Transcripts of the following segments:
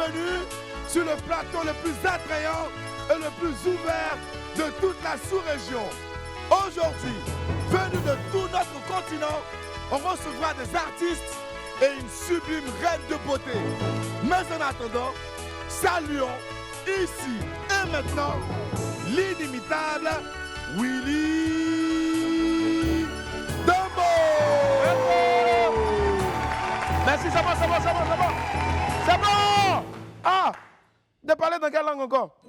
bienvenue sur le plateau le plus attrayant et le plus ouvert de toute la sous-région. Aujourd'hui, venus de tout notre continent, on recevra des artistes et une sublime reine de beauté. Mais en attendant, saluons ici et maintenant l'inimitable Willy Dombo. Merci, c'est bon. C'est bon. Ah, de parler dans quelle langue encore?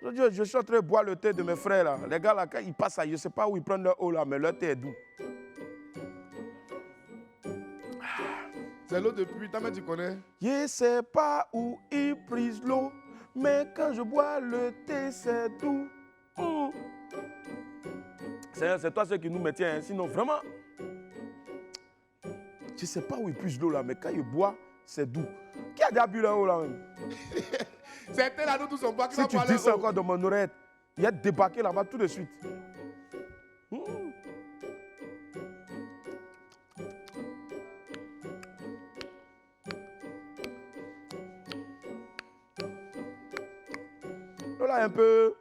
Je suis en train de boire le thé de mes frères là. Les gars là, quand ils passent, je ne sais pas où ils prennent leur eau là, mais leur thé est doux. C'est l'eau de pluie, tu connais? Je ne sais pas où ils prisent l'eau, mais quand je bois le thé, c'est doux. C'est toi ce qui nous maintient, hein. Sinon vraiment, je ne sais pas où ils puisent l'eau là, mais quand ils boivent, c'est doux. Qui a déjà bu l'eau là même? C'était là, nous tous on boit. Si tu dis ça encore dans mon oreille, il y a débarqué là-bas tout de suite. Là un peu.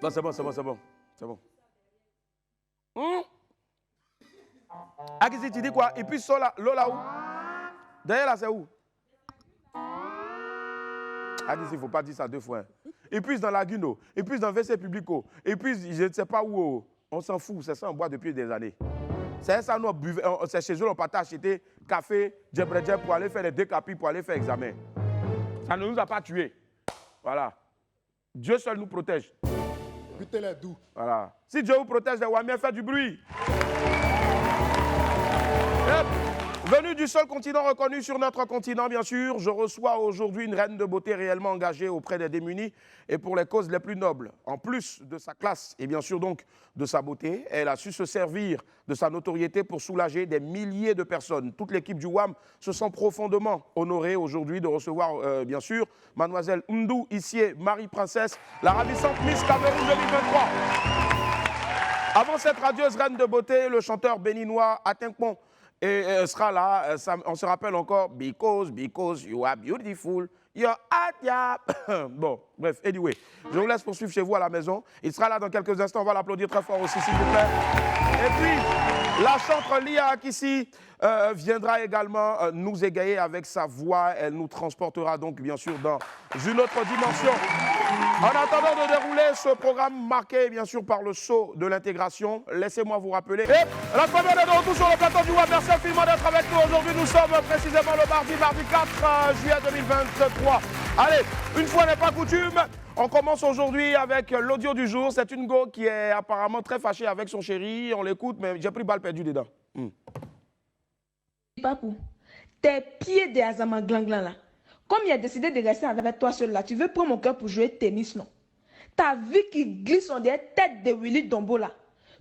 Non, c'est bon. Akisi, tu dis quoi? Et puis l'eau là où? Derrière là, c'est où? Akisi, il ne faut pas dire ça deux fois. Hein. Et puis dans la Guino, et puis dans le WC Publico, et puis je ne sais pas où. On s'en fout, c'est ça on boit depuis des années. C'est ça, nous buvons, c'est chez eux, on peut acheter café, djebredjeb pour aller faire les décapis, pour aller faire examen. Ça ne nous a pas tués. Voilà. Dieu seul nous protège. Putain, les doux. Voilà. Si Dieu vous protège, les Wamiens, faites du bruit. Venu du seul continent reconnu sur notre continent, bien sûr, je reçois aujourd'hui une reine de beauté réellement engagée auprès des démunis et pour les causes les plus nobles. En plus de sa classe et bien sûr donc de sa beauté, elle a su se servir de sa notoriété pour soulager des milliers de personnes. Toute l'équipe du WAM se sent profondément honorée aujourd'hui de recevoir, bien sûr, mademoiselle Ndou Issié, Marie-Princesse, la ravissante Miss Cameroun 2023. Avant cette radieuse reine de beauté, le chanteur béninois Atinkpon sera là, on se rappelle encore, because you are beautiful, you're hot, yeah. Bon, bref, anyway, je vous laisse poursuivre chez vous à la maison. Il sera là dans quelques instants, on va l'applaudir très fort aussi, s'il vous plaît. Et puis, la chanteuse Lia Akissi viendra également nous égayer avec sa voix. Elle nous transportera donc, bien sûr, dans une autre dimension. En attendant de dérouler ce programme marqué, bien sûr, par le saut de l'intégration, laissez-moi vous rappeler. Et la première est de retour sur le plateau du WAM. Merci infiniment d'être avec nous aujourd'hui. Nous sommes précisément le mardi 4 juillet 2023. Allez, une fois n'est pas coutume, on commence aujourd'hui avec l'audio du jour. C'est une go qui est apparemment très fâchée avec son chéri. On l'écoute, mais j'ai pris balle perdue dedans. Papou, tes pieds des Azama Glanglan là. Comme il a décidé de rester avec toi seul là, tu veux prendre mon cœur pour jouer tennis, non? Ta vie qui glisse on dirait tête de Willy Dombo là.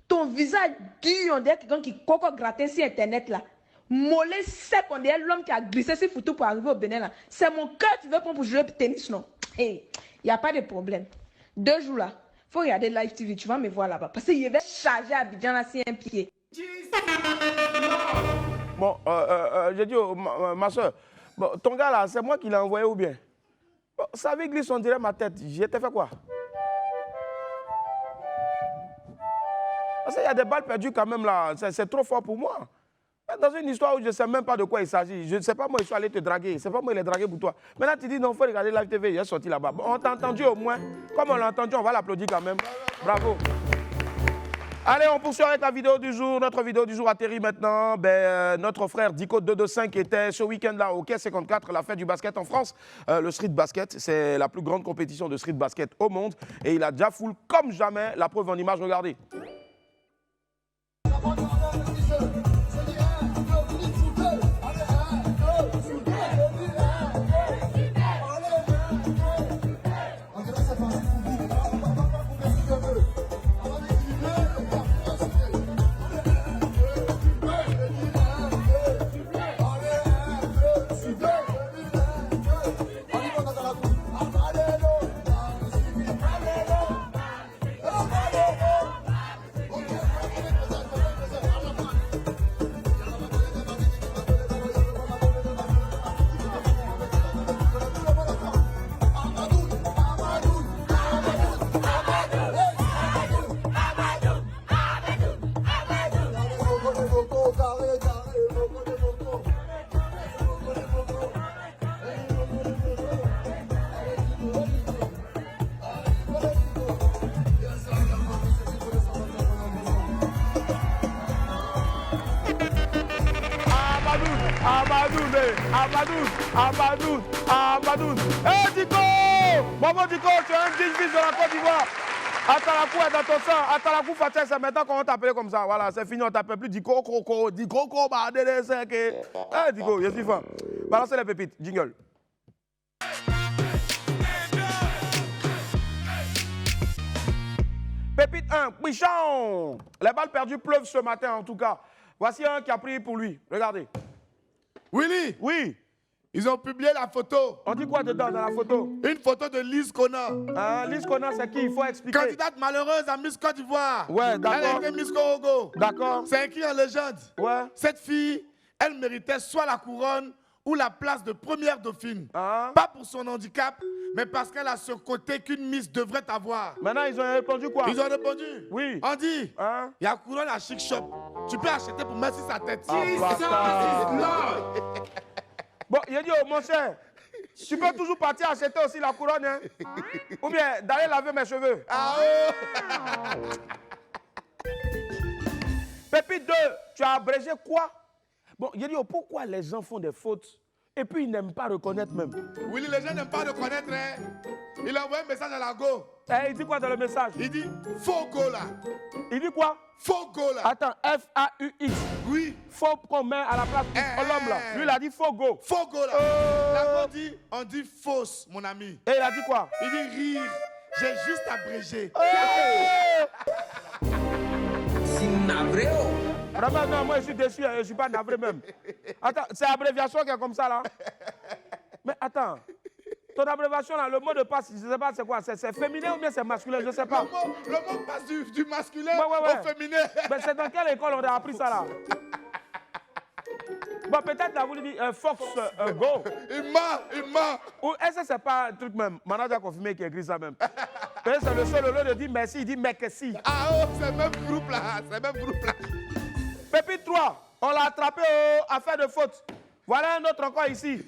Ton visage dur on dirait quelqu'un qui coco gratté sur internet là. Mollet sec on dirait l'homme qui a glissé ses photos pour arriver au Bénin là. C'est mon cœur que tu veux prendre pour jouer tennis, non? Hey, il n'y a pas de problème. 2 jours là, faut regarder Live TV, tu vas me voir là-bas. Parce qu'il va charger Abidjan là sur un pied. Bon, j'ai dit, ma soeur, bon, ton gars là, c'est moi qui l'ai envoyé ou bien? Bon, sa vie glisse, on dirait ma tête. J'ai fait quoi? Parce qu'il y a des balles perdues quand même là. C'est trop fort pour moi. Dans une histoire où je ne sais même pas de quoi il s'agit. Je ne sais pas moi, je suis allé te draguer. C'est pas moi, il est dragué pour toi. Maintenant, tu dis non, il faut regarder Live TV. Il est sorti là-bas. Bon, on t'a entendu au moins. Comme on l'a entendu, on va l'applaudir quand même. Bravo. Allez, on poursuit avec la vidéo du jour. Notre vidéo du jour atterrit maintenant. Notre frère Dico 225 était ce week-end-là au Quai 54, la fête du basket en France. Le street basket, c'est la plus grande compétition de street basket au monde. Et il a déjà full comme jamais. La preuve en image, regardez. Amadoun. Hé, Diko! Bravo, Diko, tu es un digne fils de la Côte d'Ivoire. Atalakou est dans ton sang. Atalakou Fateh, c'est maintenant qu'on va t'appeler comme ça. Voilà, c'est fini, on t'appelle plus Diko, Coco. Diko, Eh, Diko, je suis fan. Balancez les pépites, jingle. Pépite 1, Pichon. Les balles perdues pleuvent ce matin en tout cas. Voici un qui a pris pour lui. Regardez. Willy, Oui. ils ont publié la photo. On dit quoi dedans dans la photo? Une photo de Lise Kona. Lise Kona, c'est qui? Il faut expliquer. Candidate malheureuse à Miss Côte d'Ivoire. Ouais, d'accord. Elle a été Miss Congo. D'accord. C'est écrit en légende. Ouais. Cette fille, elle méritait soit la couronne ou la place de première dauphine. Ah. Pas pour son handicap, mais parce qu'elle a ce côté qu'une Miss devrait avoir. Maintenant, ils ont répondu quoi? Ils ont répondu. Oui. On dit, Hein? il y a couronne à Chic Shop. Tu peux acheter pour mettre sur sa tête. Bon, il a dit, oh, mon cher, tu peux toujours partir acheter aussi la couronne, hein? Ou bien d'aller laver mes cheveux. Ah oh. Pépite 2, tu as abrégé quoi? Bon, il a dit, oh, pourquoi les gens font des fautes et puis ils n'aiment pas reconnaître même? Willy, les gens n'aiment pas reconnaître. Hein? Il a envoyé un message à la go. Eh, il dit quoi dans le message? Il dit, faux go là. Il dit quoi? Faux go là. Attends, F-A-U-X. Oui. Faux qu'on met à la place du l'homme là. Lui, il a dit faux go. Faux go là. La go dit, on dit fausse, mon ami. Et il a dit quoi? Il dit rire. J'ai juste abrégé. C'est navré. Vraiment, non, moi je suis déçu, je ne suis pas navré même. Attends, c'est abréviation qui est comme ça là? Mais attends, ton abréviation là, le mot de passe, je ne sais pas c'est quoi, c'est féminin ou bien c'est masculin, je ne sais pas. Le mot passe du masculin Ouais. au féminin. Mais c'est dans quelle école on a appris ça là? Bon, peut-être tu as voulu dire Fox Go. Il ment. Ou est-ce que c'est pas un truc même? Manager confirmé qui écrit ça même. Peut-être c'est le seul au lieu de dire merci, il dit merci. Ah oh, c'est le même groupe là. Pépite 3, on l'a attrapé à faire de faute. Voilà un autre encore ici.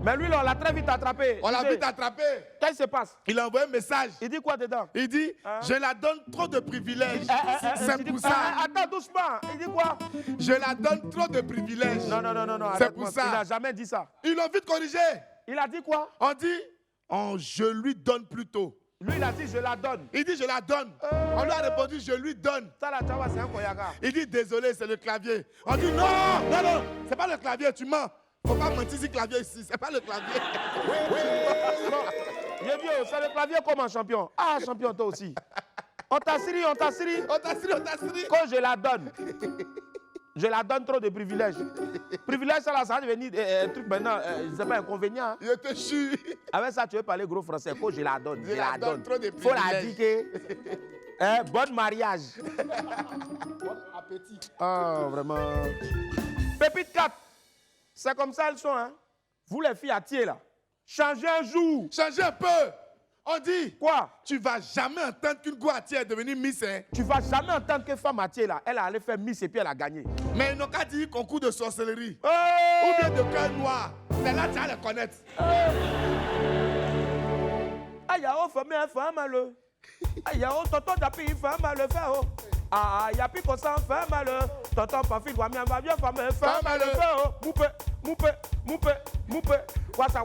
Mais lui, là, on l'a très vite attrapé. On l'a vite attrapé. Qu'est-ce qui se passe? Il a envoyé un message. Il dit quoi dedans? Il dit, je la donne trop de privilèges. C'est pour ça. Attends, doucement. Il dit quoi? Je la donne trop de privilèges. Non. C'est pour ça. Il n'a jamais dit ça. Ils l'ont vite corrigé. Il a dit quoi? On dit, je lui donne plutôt. Lui, il a dit, je la donne. Il dit, je la donne. On lui a répondu, je lui donne. Ça, là, tu vois, c'est un koyaga. Il dit, désolé, c'est le clavier. On dit, non, c'est pas le clavier, tu mens. Faut pas mentir si clavier ici, c'est pas le clavier. Non. Il a dit, oh, c'est le clavier comme un champion. Ah, champion, toi aussi. On t'a siri. Quand je la donne. Je la donne trop de privilèges. Privilèges, ça, là, ça va devenir un truc maintenant, c'est pas inconvénient. Hein? Je te jure. Avec ça, tu veux parler gros français. Quand je la donne, Je la donne trop de faut la privilèges. dire que... bon mariage. Bon appétit. Ah, vraiment. Pépite 4. C'est comme ça elles sont, hein. Vous les filles à Thiers, là. Changez un jour. Changez un peu. On dit, Quoi? tu vas jamais entendre qu'une goûtière est devenue Miss. Hein? Tu vas jamais entendre que femme à Thiers, là, elle allait faire Miss et puis elle a gagné. Mais ils n'ont qu'à dire concours de sorcellerie. Oh! Ou bien de cœur noir. C'est là que tu vas les connaître. Aïe, oh, femme malheur. Aïe, oh, tonton d'appui, femme malheur, fait, oh. Ah, y'a plus qu'on s'en fait malheur. Tonton pas fille, va bien, femme malheur, fait, oh. Moupe. Wassa.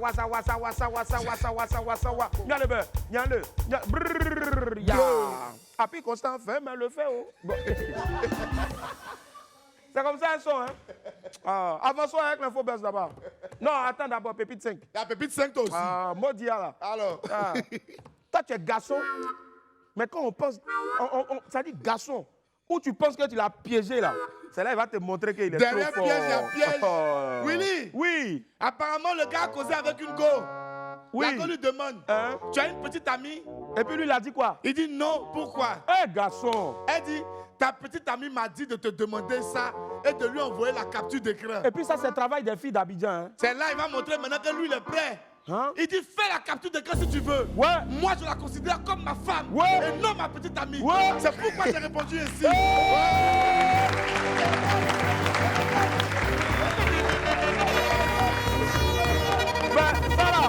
Nyale. Brrrr, ya. Appui constant, fait malheur, fait, oh. Bon. C'est comme ça elles sont, hein. Ah, avançons avec l'info baisse d'abord. Non, attends d'abord, Pépite 5. Il y a Pépite 5 toi aussi. Ah, Modia là. Alors. Ah. Toi, tu es garçon. Mais quand on pense, ça dit garçon, où tu penses que tu l'as piégé là, c'est là il va te montrer qu'il est Derrière trop fort. piège, il y a piège. Oh. Willy. Oui. Apparemment, le gars a causé avec une go. Oui. La go lui demande, Hein? tu as une petite amie? Et puis lui, il a dit quoi? Il dit non, pourquoi? Eh, garçon. Elle dit, ta petite amie m'a dit de te demander ça et de lui envoyer la capture d'écran. Et puis ça, c'est le travail des filles d'Abidjan. Hein? C'est là, il va montrer maintenant que lui, il est prêt. Hein? Il dit, fais la capture d'écran si tu veux. Ouais. Moi, je la considère comme ma femme. Ouais. Et non ma petite amie. Ouais. C'est pourquoi j'ai répondu ainsi. Ben, voilà.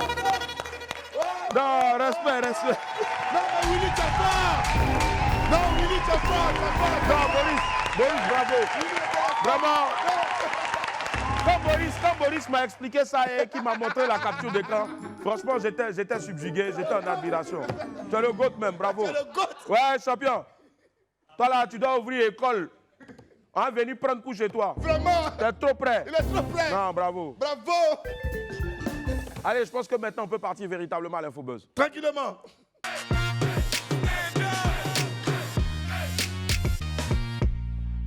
Non, respect. Non, mais Willy, tu es fort. Non, Willy, tu es fort. Non, Boris, bravo. Vraiment. Comme Boris Boris m'a expliqué ça et qui m'a montré la capture d'écran, franchement, j'étais subjugué, j'étais en admiration. Tu es le GOAT même, bravo. Tu es le GOAT. Ouais, champion. Toi là, tu dois ouvrir école. On va venir prendre coup chez toi. Vraiment. Tu es trop prêt. Il est trop prêt. Non, bravo. Bravo. Allez, je pense que maintenant on peut partir véritablement à l'Infobuzz. Tranquillement.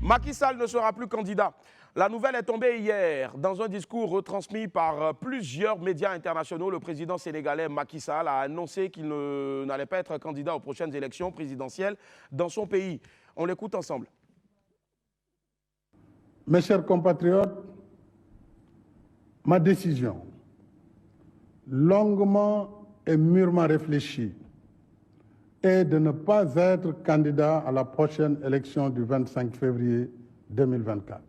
Macky Sall ne sera plus candidat. La nouvelle est tombée hier. Dans un discours retransmis par plusieurs médias internationaux, le président sénégalais Macky Sall a annoncé qu'il n'allait pas être candidat aux prochaines élections présidentielles dans son pays. On l'écoute ensemble. Mes chers compatriotes, ma décision, longuement et mûrement réfléchie, est de ne pas être candidat à la prochaine élection du 25 février 2024.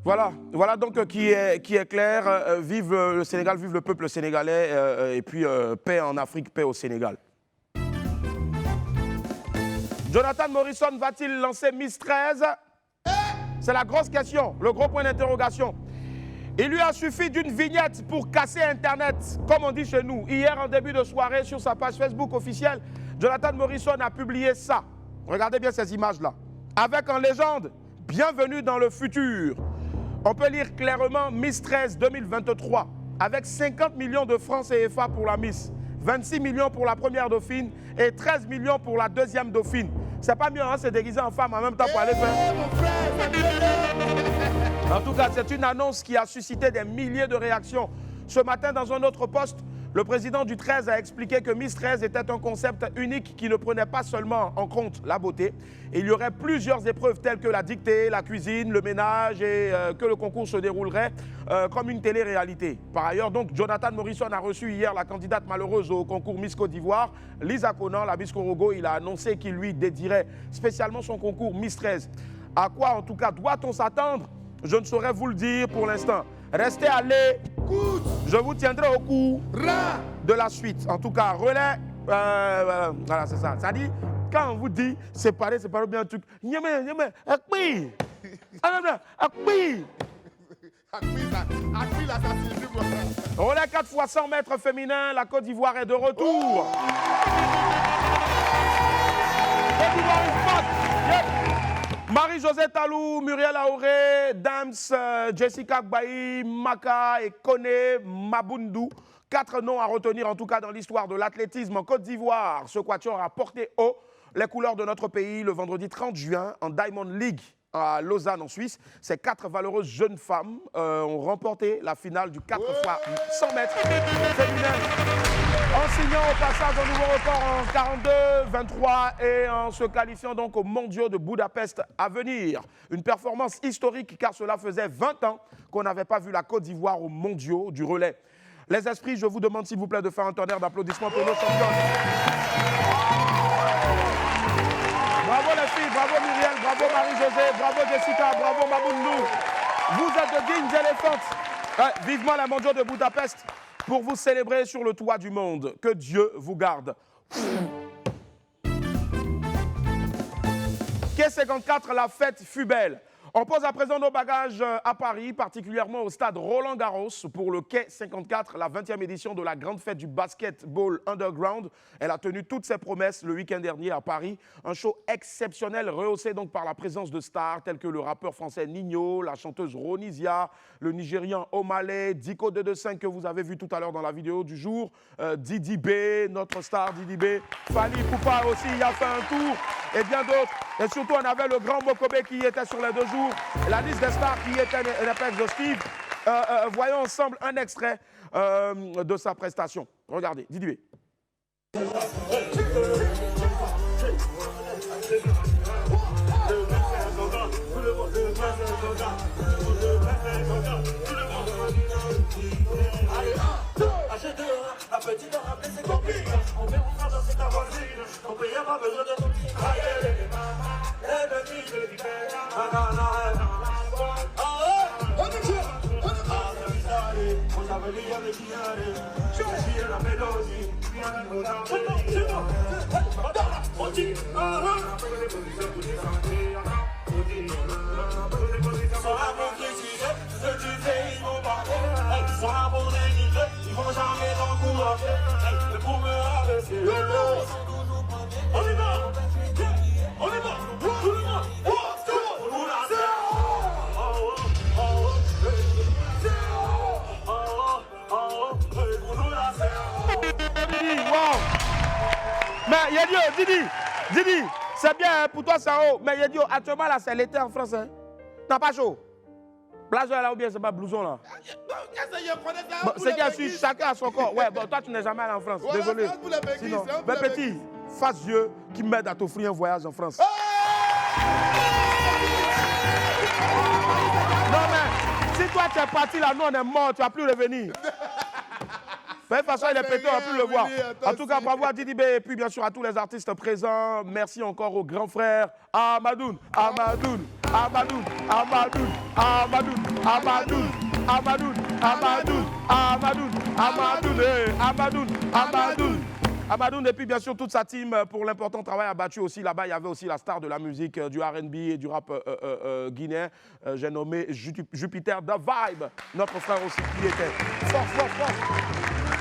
Voilà donc qui est clair. Vive le Sénégal, vive le peuple sénégalais et puis paix en Afrique, paix au Sénégal. Jonathan Morrison va-t-il lancer Miss 13? C'est la grosse question, le gros point d'interrogation. Il lui a suffi d'une vignette pour casser Internet, comme on dit chez nous. Hier, en début de soirée, sur sa page Facebook officielle, Jonathan Morrison a publié ça. Regardez bien ces images-là. Avec en légende, bienvenue dans le futur. On peut lire clairement Miss 13 2023, avec 50 millions de francs CFA pour la Miss, 26 millions pour la première dauphine et 13 millions pour la deuxième dauphine. C'est pas mieux, hein, c'est déguisé en femme en même temps pour aller faire. Mon frère, En tout cas, c'est une annonce qui a suscité des milliers de réactions. Ce matin, dans un autre poste, le président du 13 a expliqué que Miss 13 était un concept unique qui ne prenait pas seulement en compte la beauté. Il y aurait plusieurs épreuves telles que la dictée, la cuisine, le ménage et que le concours se déroulerait comme une télé-réalité. Par ailleurs, donc, Jonathan Morrison a reçu hier la candidate malheureuse au concours Miss Côte d'Ivoire, Lisa Conan, la Miss Corogo. Il a annoncé qu'il lui dédierait spécialement son concours Miss 13. À quoi, en tout cas, doit-on s'attendre? Je ne saurais vous le dire pour l'instant. Restez à l'écoute. Je vous tiendrai au courant de la suite. En tout cas, relais. Voilà, c'est ça. Ça dit, quand on vous dit séparer bien un truc. Akpi. Akpi, là, ça signifie quoi? Relais 4 x 100 mètres féminin. La Côte d'Ivoire est de retour. Côte d'Ivoire is back. Yep. Marie-Josée Talou, Muriel Aoré, Dams, Jessica Gbaï, Maka et Kone Mabundu. 4 noms à retenir en tout cas dans l'histoire de l'athlétisme en Côte d'Ivoire. Ce quatuor a porté haut les couleurs de notre pays le vendredi 30 juin en Diamond League à Lausanne en Suisse. Ces 4 valeureuses jeunes femmes ont remporté la finale du 4 x 100 mètres féminin. En signant au passage un nouveau record en 42-23 et en se qualifiant donc aux mondiaux de Budapest à venir. Une performance historique car cela faisait 20 ans qu'on n'avait pas vu la Côte d'Ivoire aux mondiaux du relais. Les esprits, je vous demande s'il vous plaît de faire un tonnerre d'applaudissements pour nos champions. Bravo les filles, bravo Muriel, bravo Marie-Josée, bravo Jessica, bravo Mabundu. Vous êtes de dignes éléphantes. Vivement la mondiaux de Budapest pour vous célébrer sur le toit du monde. Que Dieu vous garde. Quai 54, la fête fut belle. On pose à présent nos bagages à Paris, particulièrement au stade Roland-Garros pour le Quai 54, la 20e édition de la grande fête du basketball underground. Elle a tenu toutes ses promesses le week-end dernier à Paris. Un show exceptionnel rehaussé donc par la présence de stars tels que le rappeur français Nino, la chanteuse Ronisia, le Nigérian Omale, Diko 225 que vous avez vu tout à l'heure dans la vidéo du jour, Didi B, notre star Didi B, Fali Poupa aussi y a fait un tour et bien d'autres. Et surtout on avait le grand Mokobé qui était sur les 2 jours. La liste des stars qui était n'est pas exhaustive. Voyons ensemble un extrait de sa prestation. Regardez, Didi B. Didi, c'est bien, hein, pour toi c'est haut. Mais il dit, actuellement là, c'est l'été en France. Hein. T'as pas chaud? Blazer là ou bien c'est pas blouson là? Bon, c'est qu'il y a su, chacun a son corps. Ouais, bon, toi tu n'es jamais allé en France. Voilà, désolé. sinon, Mais petit, fasse Dieu qui m'aide à t'offrir un voyage en France. Non mais, si toi tu es parti là, nous on est mort, tu vas plus revenir. De toute façon, il est pété, on ne va plus le voir. En tout cas, bravo à Didi B et puis bien sûr à tous les artistes présents. Merci encore aux grands frères Amadoun, Amadoun, Amadoun, Amadoun, Amadoun, Amadoun, Amadoun, Amadoun, Amadoun, Amadoun, Amadoun, Amadoun. Amadoun et puis bien sûr toute sa team pour l'important travail abattu aussi. Là-bas, il y avait aussi la star de la musique, du R&B et du rap guinéen. J'ai nommé Jupiter The Vibe, notre frère aussi qui était fort.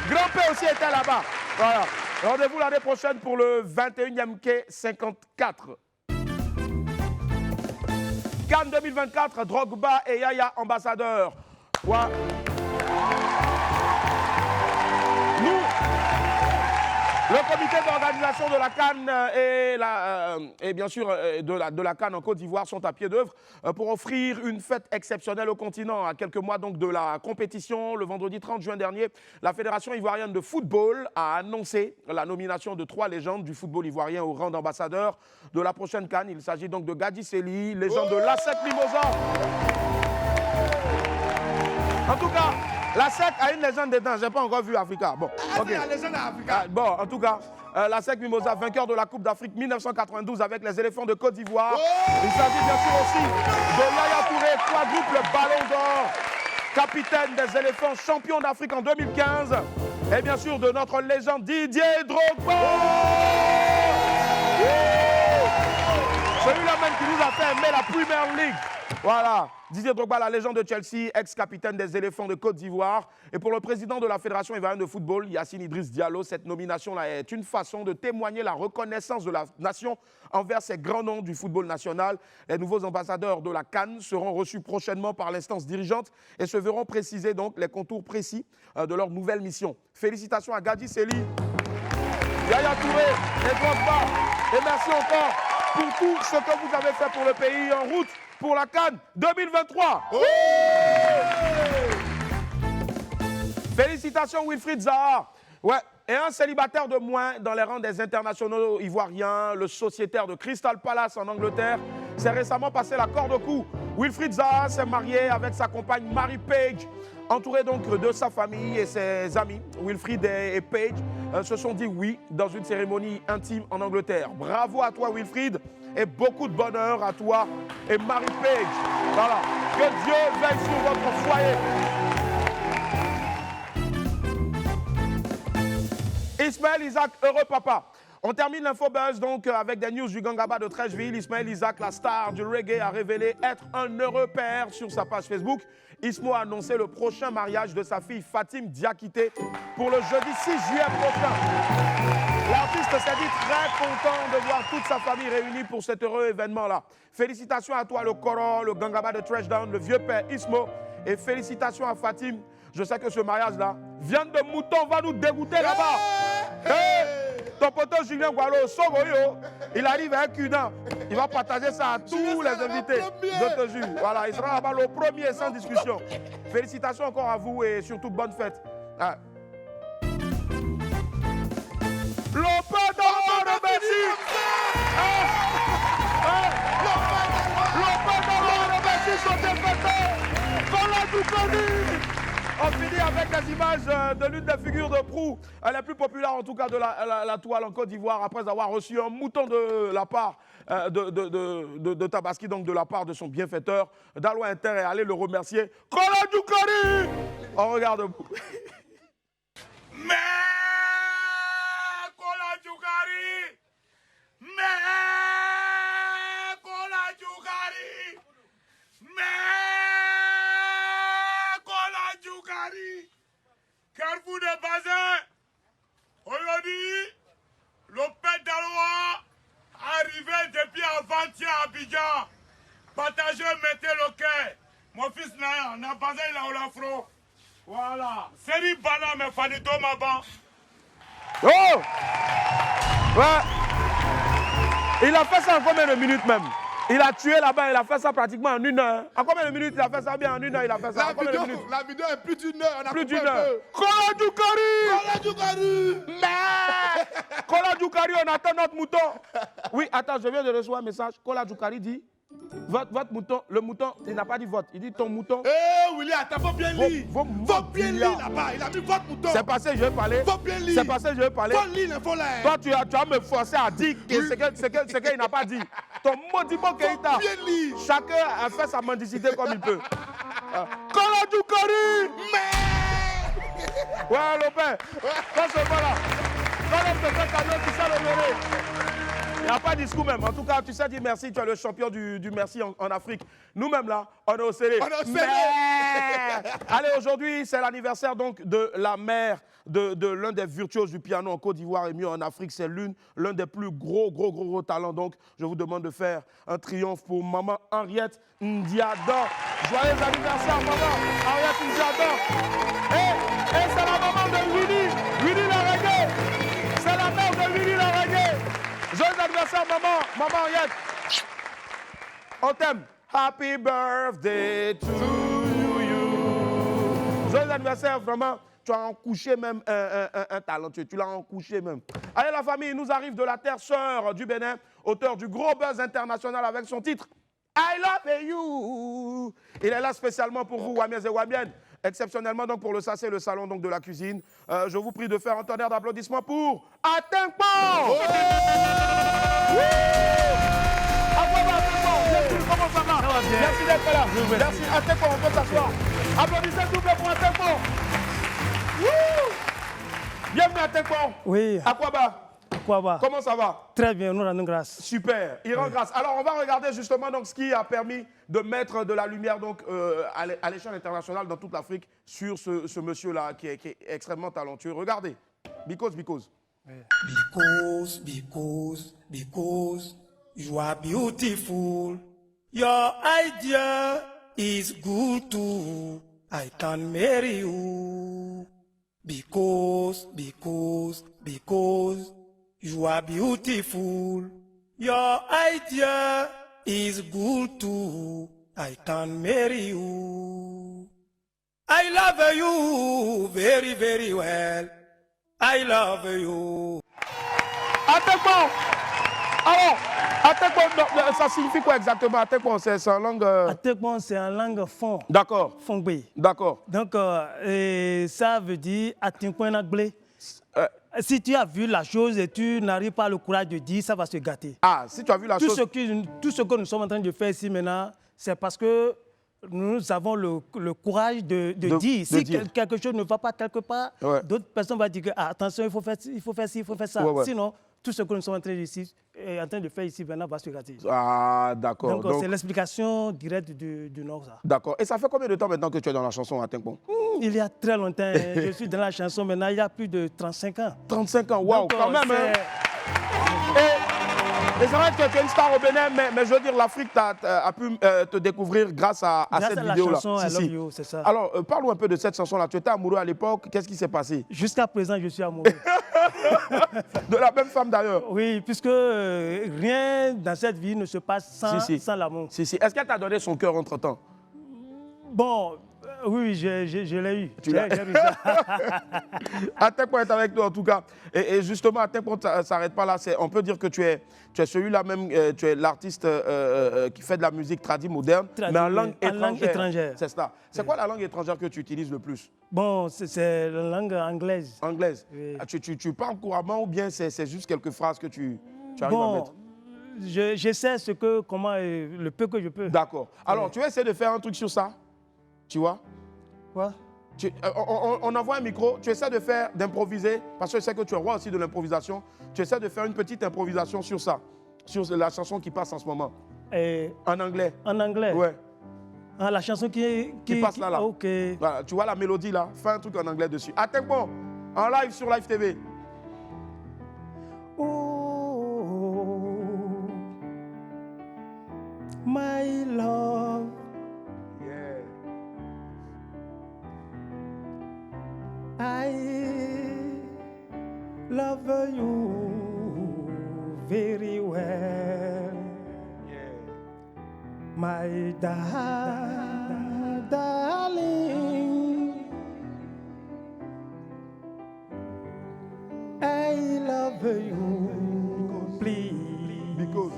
Grand P aussi était là-bas. Voilà. Rendez-vous l'année prochaine pour le 21e quai 54. Cannes 2024, Drogba et Yaya ambassadeurs. Ouais. Nous, le comité d'organisation de la CAN et bien sûr de la CAN en Côte d'Ivoire sont à pied d'œuvre pour offrir une fête exceptionnelle au continent. À quelques mois donc de la compétition, le vendredi 30 juin dernier, la Fédération ivoirienne de football a annoncé la nomination de 3 légendes du football ivoirien au rang d'ambassadeur de la prochaine CAN. Il s'agit donc de Gadi Sely, légende de l'ASEC Mimosa. En tout cas, la SEC a une légende dedans, je n'ai pas encore vu Africa. Bon, okay. La légende d'Africa. Bon, en tout cas, la SEC Mimosa, vainqueur de la Coupe d'Afrique 1992 avec les éléphants de Côte d'Ivoire. Il s'agit bien sûr aussi de Yaya Touré, quadruple ballon d'or, capitaine des éléphants, champion d'Afrique en 2015. Et bien sûr de notre légende Didier Drogba. Celui-là même qui nous a fait aimer la Premier League. Voilà, Didier Drogba, la légende de Chelsea, ex-capitaine des éléphants de Côte d'Ivoire. Et pour le président de la Fédération ivoirienne de football, Yacine Idriss Diallo, cette nomination-là est une façon de témoigner la reconnaissance de la nation envers ces grands noms du football national. Les nouveaux ambassadeurs de la CAN seront reçus prochainement par l'instance dirigeante et se verront préciser donc les contours précis de leur nouvelle mission. Félicitations à Gadi Sely, Yaya Touré et Drogba. Et merci encore pour tout ce que vous avez fait pour le pays en route pour la CAN 2023. Oh! Félicitations Wilfried Zaha. Ouais, et un célibataire de moins dans les rangs des internationaux ivoiriens, le sociétaire de Crystal Palace en Angleterre, s'est récemment passé la corde au cou. Wilfried Zaha s'est marié avec sa compagne Mary Page. Entouré donc de sa famille et ses amis, Wilfried et Page se sont dit oui dans une cérémonie intime en Angleterre. Bravo à toi Wilfried et beaucoup de bonheur à toi et Mary Page. Voilà, que Dieu veille sur votre foyer. Ismaël Isaac, heureux papa. On termine l'infobuzz donc avec des news du Gangaba de Trècheville. Ismaël Isaac, la star du reggae, a révélé être un heureux père sur sa page Facebook. Ismo a annoncé le prochain mariage de sa fille Fatim Diakité pour le jeudi 6 juillet prochain. L'artiste s'est dit très content de voir toute sa famille réunie pour cet heureux événement-là. Félicitations à toi le Koro, le Gangaba de Trashdown, le vieux père Ismo. Et félicitations à Fatim. Je sais que ce mariage-là, viande de mouton va nous dégoûter là-bas. Ton poteau Julien Gualo, Sogoyo, il arrive avec une dent. Il va partager ça à tous les invités. Je te jure. Voilà, il sera là-bas le premier sans discussion. Félicitations encore à vous et surtout bonne fête. Ah. Lopin d'Amour de Bessie. Lopin d'Amour de Bessie sont défaités. Qu'on l'a tout connu. On finit avec les images de l'une des figures de proue, la plus populaire en tout cas de la toile en Côte d'Ivoire, après avoir reçu un mouton de la part de Tabaski, donc de la part de son bienfaiteur. Dalo Inter est allé le remercier. Kola Djoukari. On regarde vous. Mais Kola Djoukari. Mais Kola Djoukari. Carrefour de Bazin. Aujourd'hui, le père d'Aloa arrivé depuis avant-hier à Abidjan. Partagez, mettez le cœur. Mon fils n'a Bazin, il a au l'afro. Voilà. Série Bala, mais Fanito Maban. Oh! Ouais! Il a fait ça en combien de minutes même? Il a tué là-bas, il a fait ça pratiquement en 1 heure. En combien de minutes il a fait ça? Bien en 1 heure, il a fait ça. En combien de minutes? La vidéo est plus d'1 heure. On a Plus coupé d'1 un heure. peu. Kola Djoukari! Kola Djoukari! Mais Kola Djoukari, on attend notre mouton. Oui, attends, je viens de recevoir un message. Kola Djoukari dit, votre mouton, le mouton, il n'a pas dit votre, il dit ton mouton. Eh, Willy, attends, faut bien lire. Faut bien lire là-bas. Il a mis votre mouton. C'est passé, je vais parler. Faut bien lire. C'est passé, je vais parler. Faut lire l'info là. Toi, tu vas me forcer à dire ce qu'il n'a pas dit. Ton maudit mot Keïta. Faut bien lire. Chacun a fait sa mendicité comme il peut. Kola Djoukari! Ouais, Lopin. Quand ce là. Quand l'homme te fait cadeau, tu sais l'honorer. Il n'y a pas de discours même. En tout cas, tu sais dire merci. Tu es le champion du merci en Afrique. Nous-mêmes là, on est au scellé. On est au scellé. Allez, aujourd'hui, c'est l'anniversaire donc de la mère de l'un des virtuoses du piano en Côte d'Ivoire et mieux en Afrique. C'est l'un des plus gros talents. Donc, je vous demande de faire un triomphe pour maman Henriette Ndiador. Joyeux anniversaire, maman Henriette Ndiador. Et c'est la maman de Willy la reggae. C'est la mère de Willy la reggae. Joyeux anniversaire, maman Henriette. On t'aime. Happy birthday to you. Joyeux anniversaire, vraiment. Tu as encouché même un talentueux. Tu l'as encouché même. Allez, la famille, il nous arrive de la terre sœur du Bénin, auteur du gros buzz international avec son titre I Love You. Il est là spécialement pour vous, Wamiens et Wamiennes. Exceptionnellement donc pour le sasser, le salon donc de la cuisine. Je vous prie de faire un tonnerre d'applaudissements pour Atenkpo. Comment ça va? Merci d'être là. Merci. Atenkpo, on peut s'asseoir. Applaudissez s'il vous plaît pour Atenkpo. Bienvenue Atenkpo. Oui. Akwaba. Comment ça va? Très bien, nous rendons grâce. Super, il rend grâce. Alors on va regarder justement donc, ce qui a permis de mettre de la lumière donc, à l'échelle internationale dans toute l'Afrique sur ce monsieur-là qui est extrêmement talentueux. Regardez, because. Because you are beautiful. Your idea is good too. I can marry you. Because you are beautiful. Your idea is good too. I can marry you. I love you very, very well. I love you. Atenkpo. Alors, Atenkpo, ça signifie quoi exactement? Atenkpo, c'est en langue... Atenkpo, c'est en langue fond. D'accord. Fongbe. D'accord. Donc, ça veut dire Atenkpo Nagble. Si tu as vu la chose et tu n'arrives pas le courage de dire, ça va se gâter. Ah, si tu as vu la chose... Tout ce que nous sommes en train de faire ici maintenant, c'est parce que nous avons le courage de dire. Si quelque chose ne va pas quelque part, d'autres personnes vont dire que, attention, il faut faire ci, il faut faire ça. Sinon, tout ce que nous sommes en train de faire ici maintenant va se gâter. Ah, d'accord. Donc c'est l'explication directe du Nord. D'accord. Et ça fait combien de temps maintenant que tu es dans la chanson, Atenkpo? Il y a très longtemps. Je suis dans la chanson maintenant, il y a plus de 35 ans. 35 ans, waouh, quand même. Et c'est vrai que tu es une star au Bénin, mais je veux dire, l'Afrique a pu te découvrir grâce à cette vidéo-là. Grâce à la chanson I Love You, c'est ça. Alors, parle-nous un peu de cette chanson-là. Tu étais amoureux à l'époque, qu'est-ce qui s'est passé? Jusqu'à présent, je suis amoureux. De la même femme d'ailleurs? Oui, puisque rien dans cette vie ne se passe sans l'amour. Si. Est-ce qu'elle t'a donné son cœur entre-temps? Bon, oui, je l'ai eu. Tu l'as eu. Atenkpo est avec toi en tout cas. Et justement, Atenkpo ne s'arrête pas là. On peut dire que tu es celui-là même, tu es l'artiste qui fait de la musique tradie moderne, mais en langue étrangère. C'est ça. C'est quoi la langue étrangère que tu utilises le plus? Bon, c'est la langue anglaise. Anglaise. Oui. Tu parles couramment ou bien c'est juste quelques phrases que tu arrives à mettre? J'essaie le peu que je peux. D'accord. Alors, tu vas essayer de faire un truc sur ça? Tu vois? Quoi? On envoie un micro, tu essaies d'improviser, parce que je sais que tu es roi aussi de l'improvisation. Tu essaies de faire une petite improvisation sur ça, sur la chanson qui passe en ce moment. En anglais. En anglais? Ouais. Ah, la chanson qui passe là. Ok. Voilà, tu vois la mélodie là, fais un truc en anglais dessus. Atenkpo, en live sur Live TV. Oh, my love. I love you very well. My darling, I love you, please. Because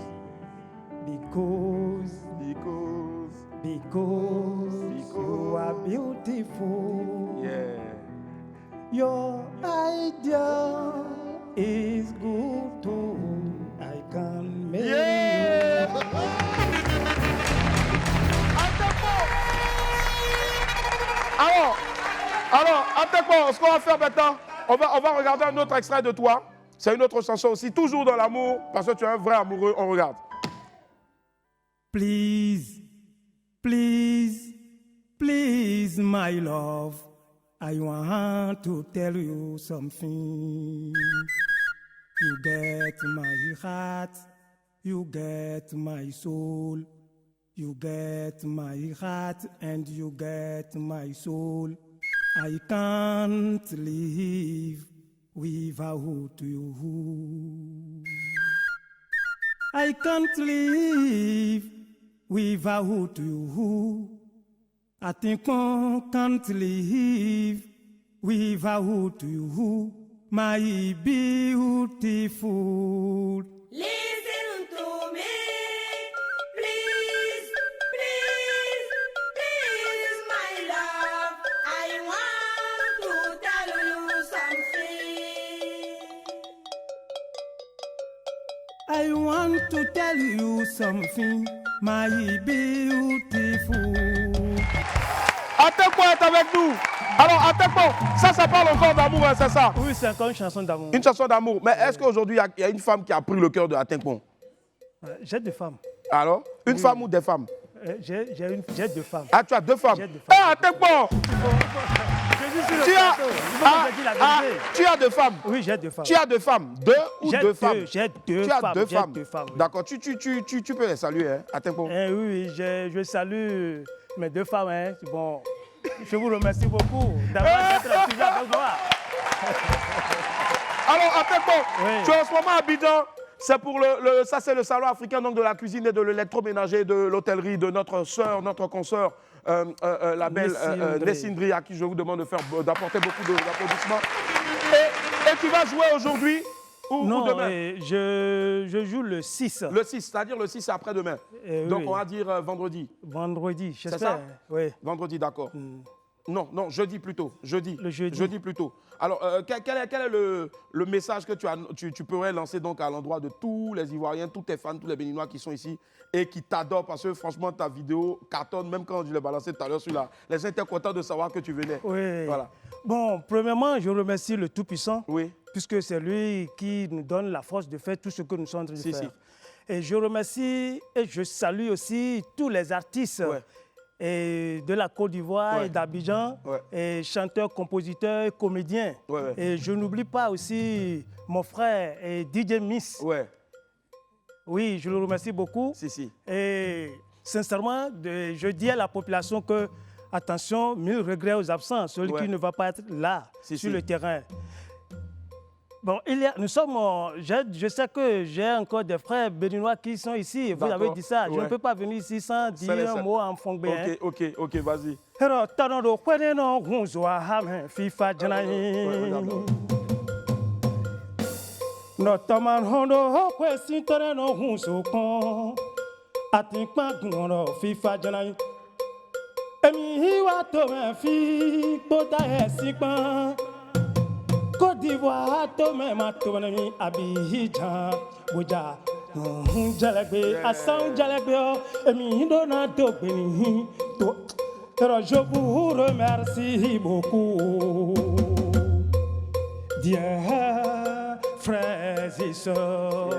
you are beautiful. Your idea is good too. I can make you. Alors, attends, ce qu'on va faire maintenant, on va regarder un autre extrait de toi. C'est une autre chanson aussi, toujours dans l'amour, parce que tu es un vrai amoureux. On regarde. Please, please, please, my love, I want to tell you something. You get my heart, you get my soul. You get my heart and you get my soul. I can't live without you. I can't live without you. I think I can't live without you, my beautiful. Listen to me, please, please, please, my love. I want to tell you something. I want to tell you something, my beautiful. Atekpo est avec nous. Alors, Atekpo, ça parle encore d'amour, hein, c'est ça? Oui, c'est encore une chanson d'amour. Une chanson d'amour. Mais est-ce qu'aujourd'hui, il y a une femme qui a pris le cœur de Atekpo? J'ai deux femmes. Alors? Une femme ou des femmes? J'ai deux femmes. Ah, tu as deux femmes? J'ai deux femmes. Eh, Atekpo! Tu as deux femmes? Oui, j'ai deux femmes. Tu as deux femmes? Deux ou deux femmes? J'ai deux tu as femmes. Deux femmes. Oui. D'accord, tu peux les saluer, hein, Atekpo? Oui, je salue mes deux femmes. Hein. Bon, je vous remercie beaucoup d'avoir été toujours avec moi. Alors, Atekpo, oui. Tu es en ce moment à Abidjan. C'est pour ça, c'est le salon africain donc, de la cuisine et de l'électroménager, de l'hôtellerie, de notre sœur, notre consoeur, la belle Nessine Dri, à qui je vous demande d'apporter beaucoup d'applaudissements. Et tu vas jouer aujourd'hui ou demain? Je joue le 6. Le 6, c'est-à-dire le 6 c'est après-demain. Donc on va dire vendredi. Vendredi, j'espère. C'est ça? Oui. Vendredi, d'accord. Non, jeudi plutôt. Jeudi plutôt. Alors, quel est le message que tu pourrais lancer donc à l'endroit de tous les Ivoiriens, tous tes fans, tous les Béninois qui sont ici et qui t'adorent parce que franchement, ta vidéo cartonne, même quand je l'ai balancée tout à l'heure sur les gens étaient contents de savoir que tu venais. Oui. Voilà. Bon, premièrement, je remercie le Tout-Puissant, oui. Puisque c'est lui qui nous donne la force de faire tout ce que nous sommes en train de faire. Et je remercie et je salue aussi tous les artistes. Ouais. Et de la Côte d'Ivoire et d'Abidjan, et chanteurs, compositeurs et comédiens. Et je n'oublie pas aussi mon frère et DJ Miss. Oui, je le remercie beaucoup. Et sincèrement, je dis à la population que, attention, 1000 regrets aux absents, celui qui ne va pas être là, sur le terrain. Bon, je sais que j'ai encore des frères béninois qui sont ici. Vous avez dit ça. Je ne peux pas venir ici sans dire un mot en fongbe. Ok, vas-y. Côte d'Ivoire, Tomé, Tomé, Abidjan, Bouja, Jalabé, Assam Jalabé, Emindona Dobeni. Je vous remercie beaucoup, dear frères et sœurs.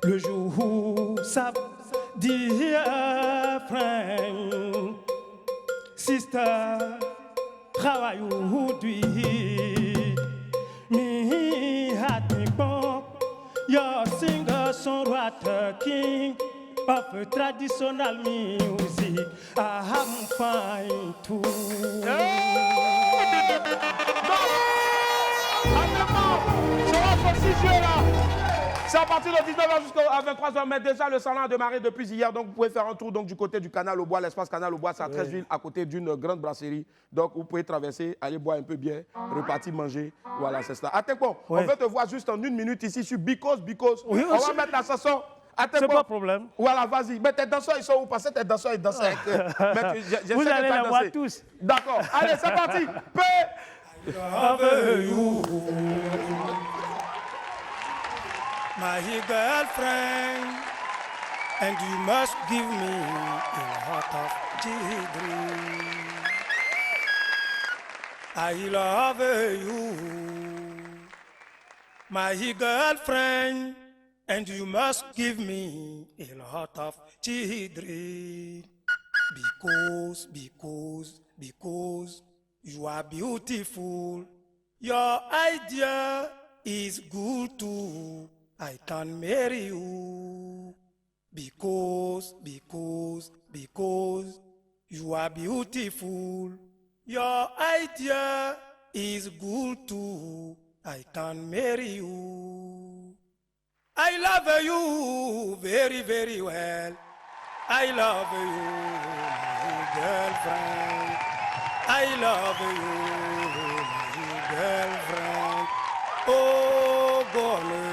Le jour où ça, dear friend, sister, travaille aujourd'hui. Me had me bump, your singer songwriter king of traditional music. I am fine too. C'est à partir de 19h jusqu'à 23h, mais déjà le salon a démarré depuis hier, donc vous pouvez faire un tour donc, du côté du canal au bois, l'espace canal au bois, c'est à 13 villes, à côté d'une grande brasserie. Donc vous pouvez traverser, aller boire un peu bien, repartir manger, voilà c'est ça. Attends, on veut te voir juste en 1 minute ici sur Because. Oui, on va mettre la chanson. C'est pas de problème. Voilà, vas-y. Mais tes danseurs, ils sont où? Parce que tes danseurs, ils dansent avec... Vous allez les voir tous. D'accord. Allez, c'est parti. My girlfriend, and you must give me a heart of children. I love you, my girlfriend, and you must give me a lot of children. Because you are beautiful. Your idea is good too. I can marry you. Because you are beautiful. Your idea is good too. I can marry you. I love you very, very well. I love you, my girlfriend. I love you, my girlfriend. Oh, golly.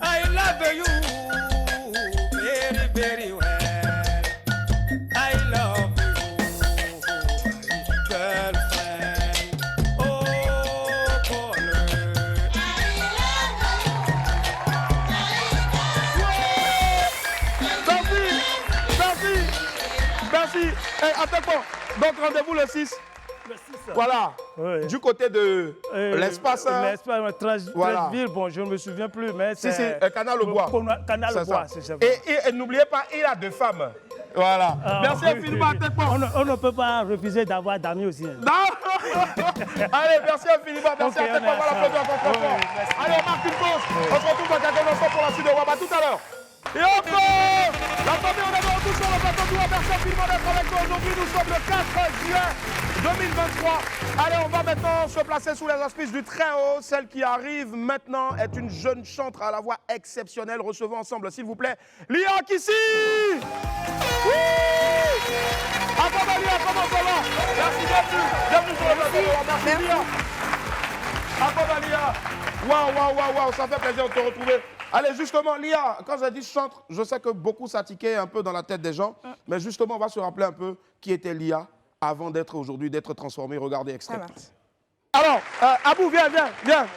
I love you very, very well. I love you, my girlfriend. Oh, golly. Merci. Hey, attends. Donc rendez-vous le 6. Voilà, Oui. du côté de l'espace. L'espace, Voilà. Transville, bon, je ne me souviens plus, mais Si, Canal au bois. Canal au C'est bois, ça. c'est ça. Et n'oubliez pas, il a 2 femmes. Voilà. Merci infiniment à On ne peut pas refuser d'avoir d'amis aussi. Hein. Non. Allez, merci infiniment. Merci à Tekpo. Voilà, allez, on marque une pause. On se retrouve dans quelques instants pour la suite de Waba tout à l'heure. Et encore la famille, on est de retour sur le plateau du Waba. Merci infiniment d'être avec nous aujourd'hui. Nous sommes le 4 juin 2023. Allez, on va maintenant se placer sous les auspices du Très-Haut. Celle qui arrive maintenant est une jeune chanteuse à la voix exceptionnelle. Recevons ensemble, s'il vous plaît, Lia Kissi. Oui. Lia, comment ça va? Merci, bienvenue sur le plateau. Merci Lia. Lia. Waouh, ça fait plaisir de te retrouver. Allez, justement, Lia, quand j'ai dit chante, je sais que beaucoup ça tiquait un peu dans la tête des gens, mais justement, on va se rappeler un peu qui était Lia avant d'être aujourd'hui, d'être transformée. Regardez, extrait. Alors, Abou, viens.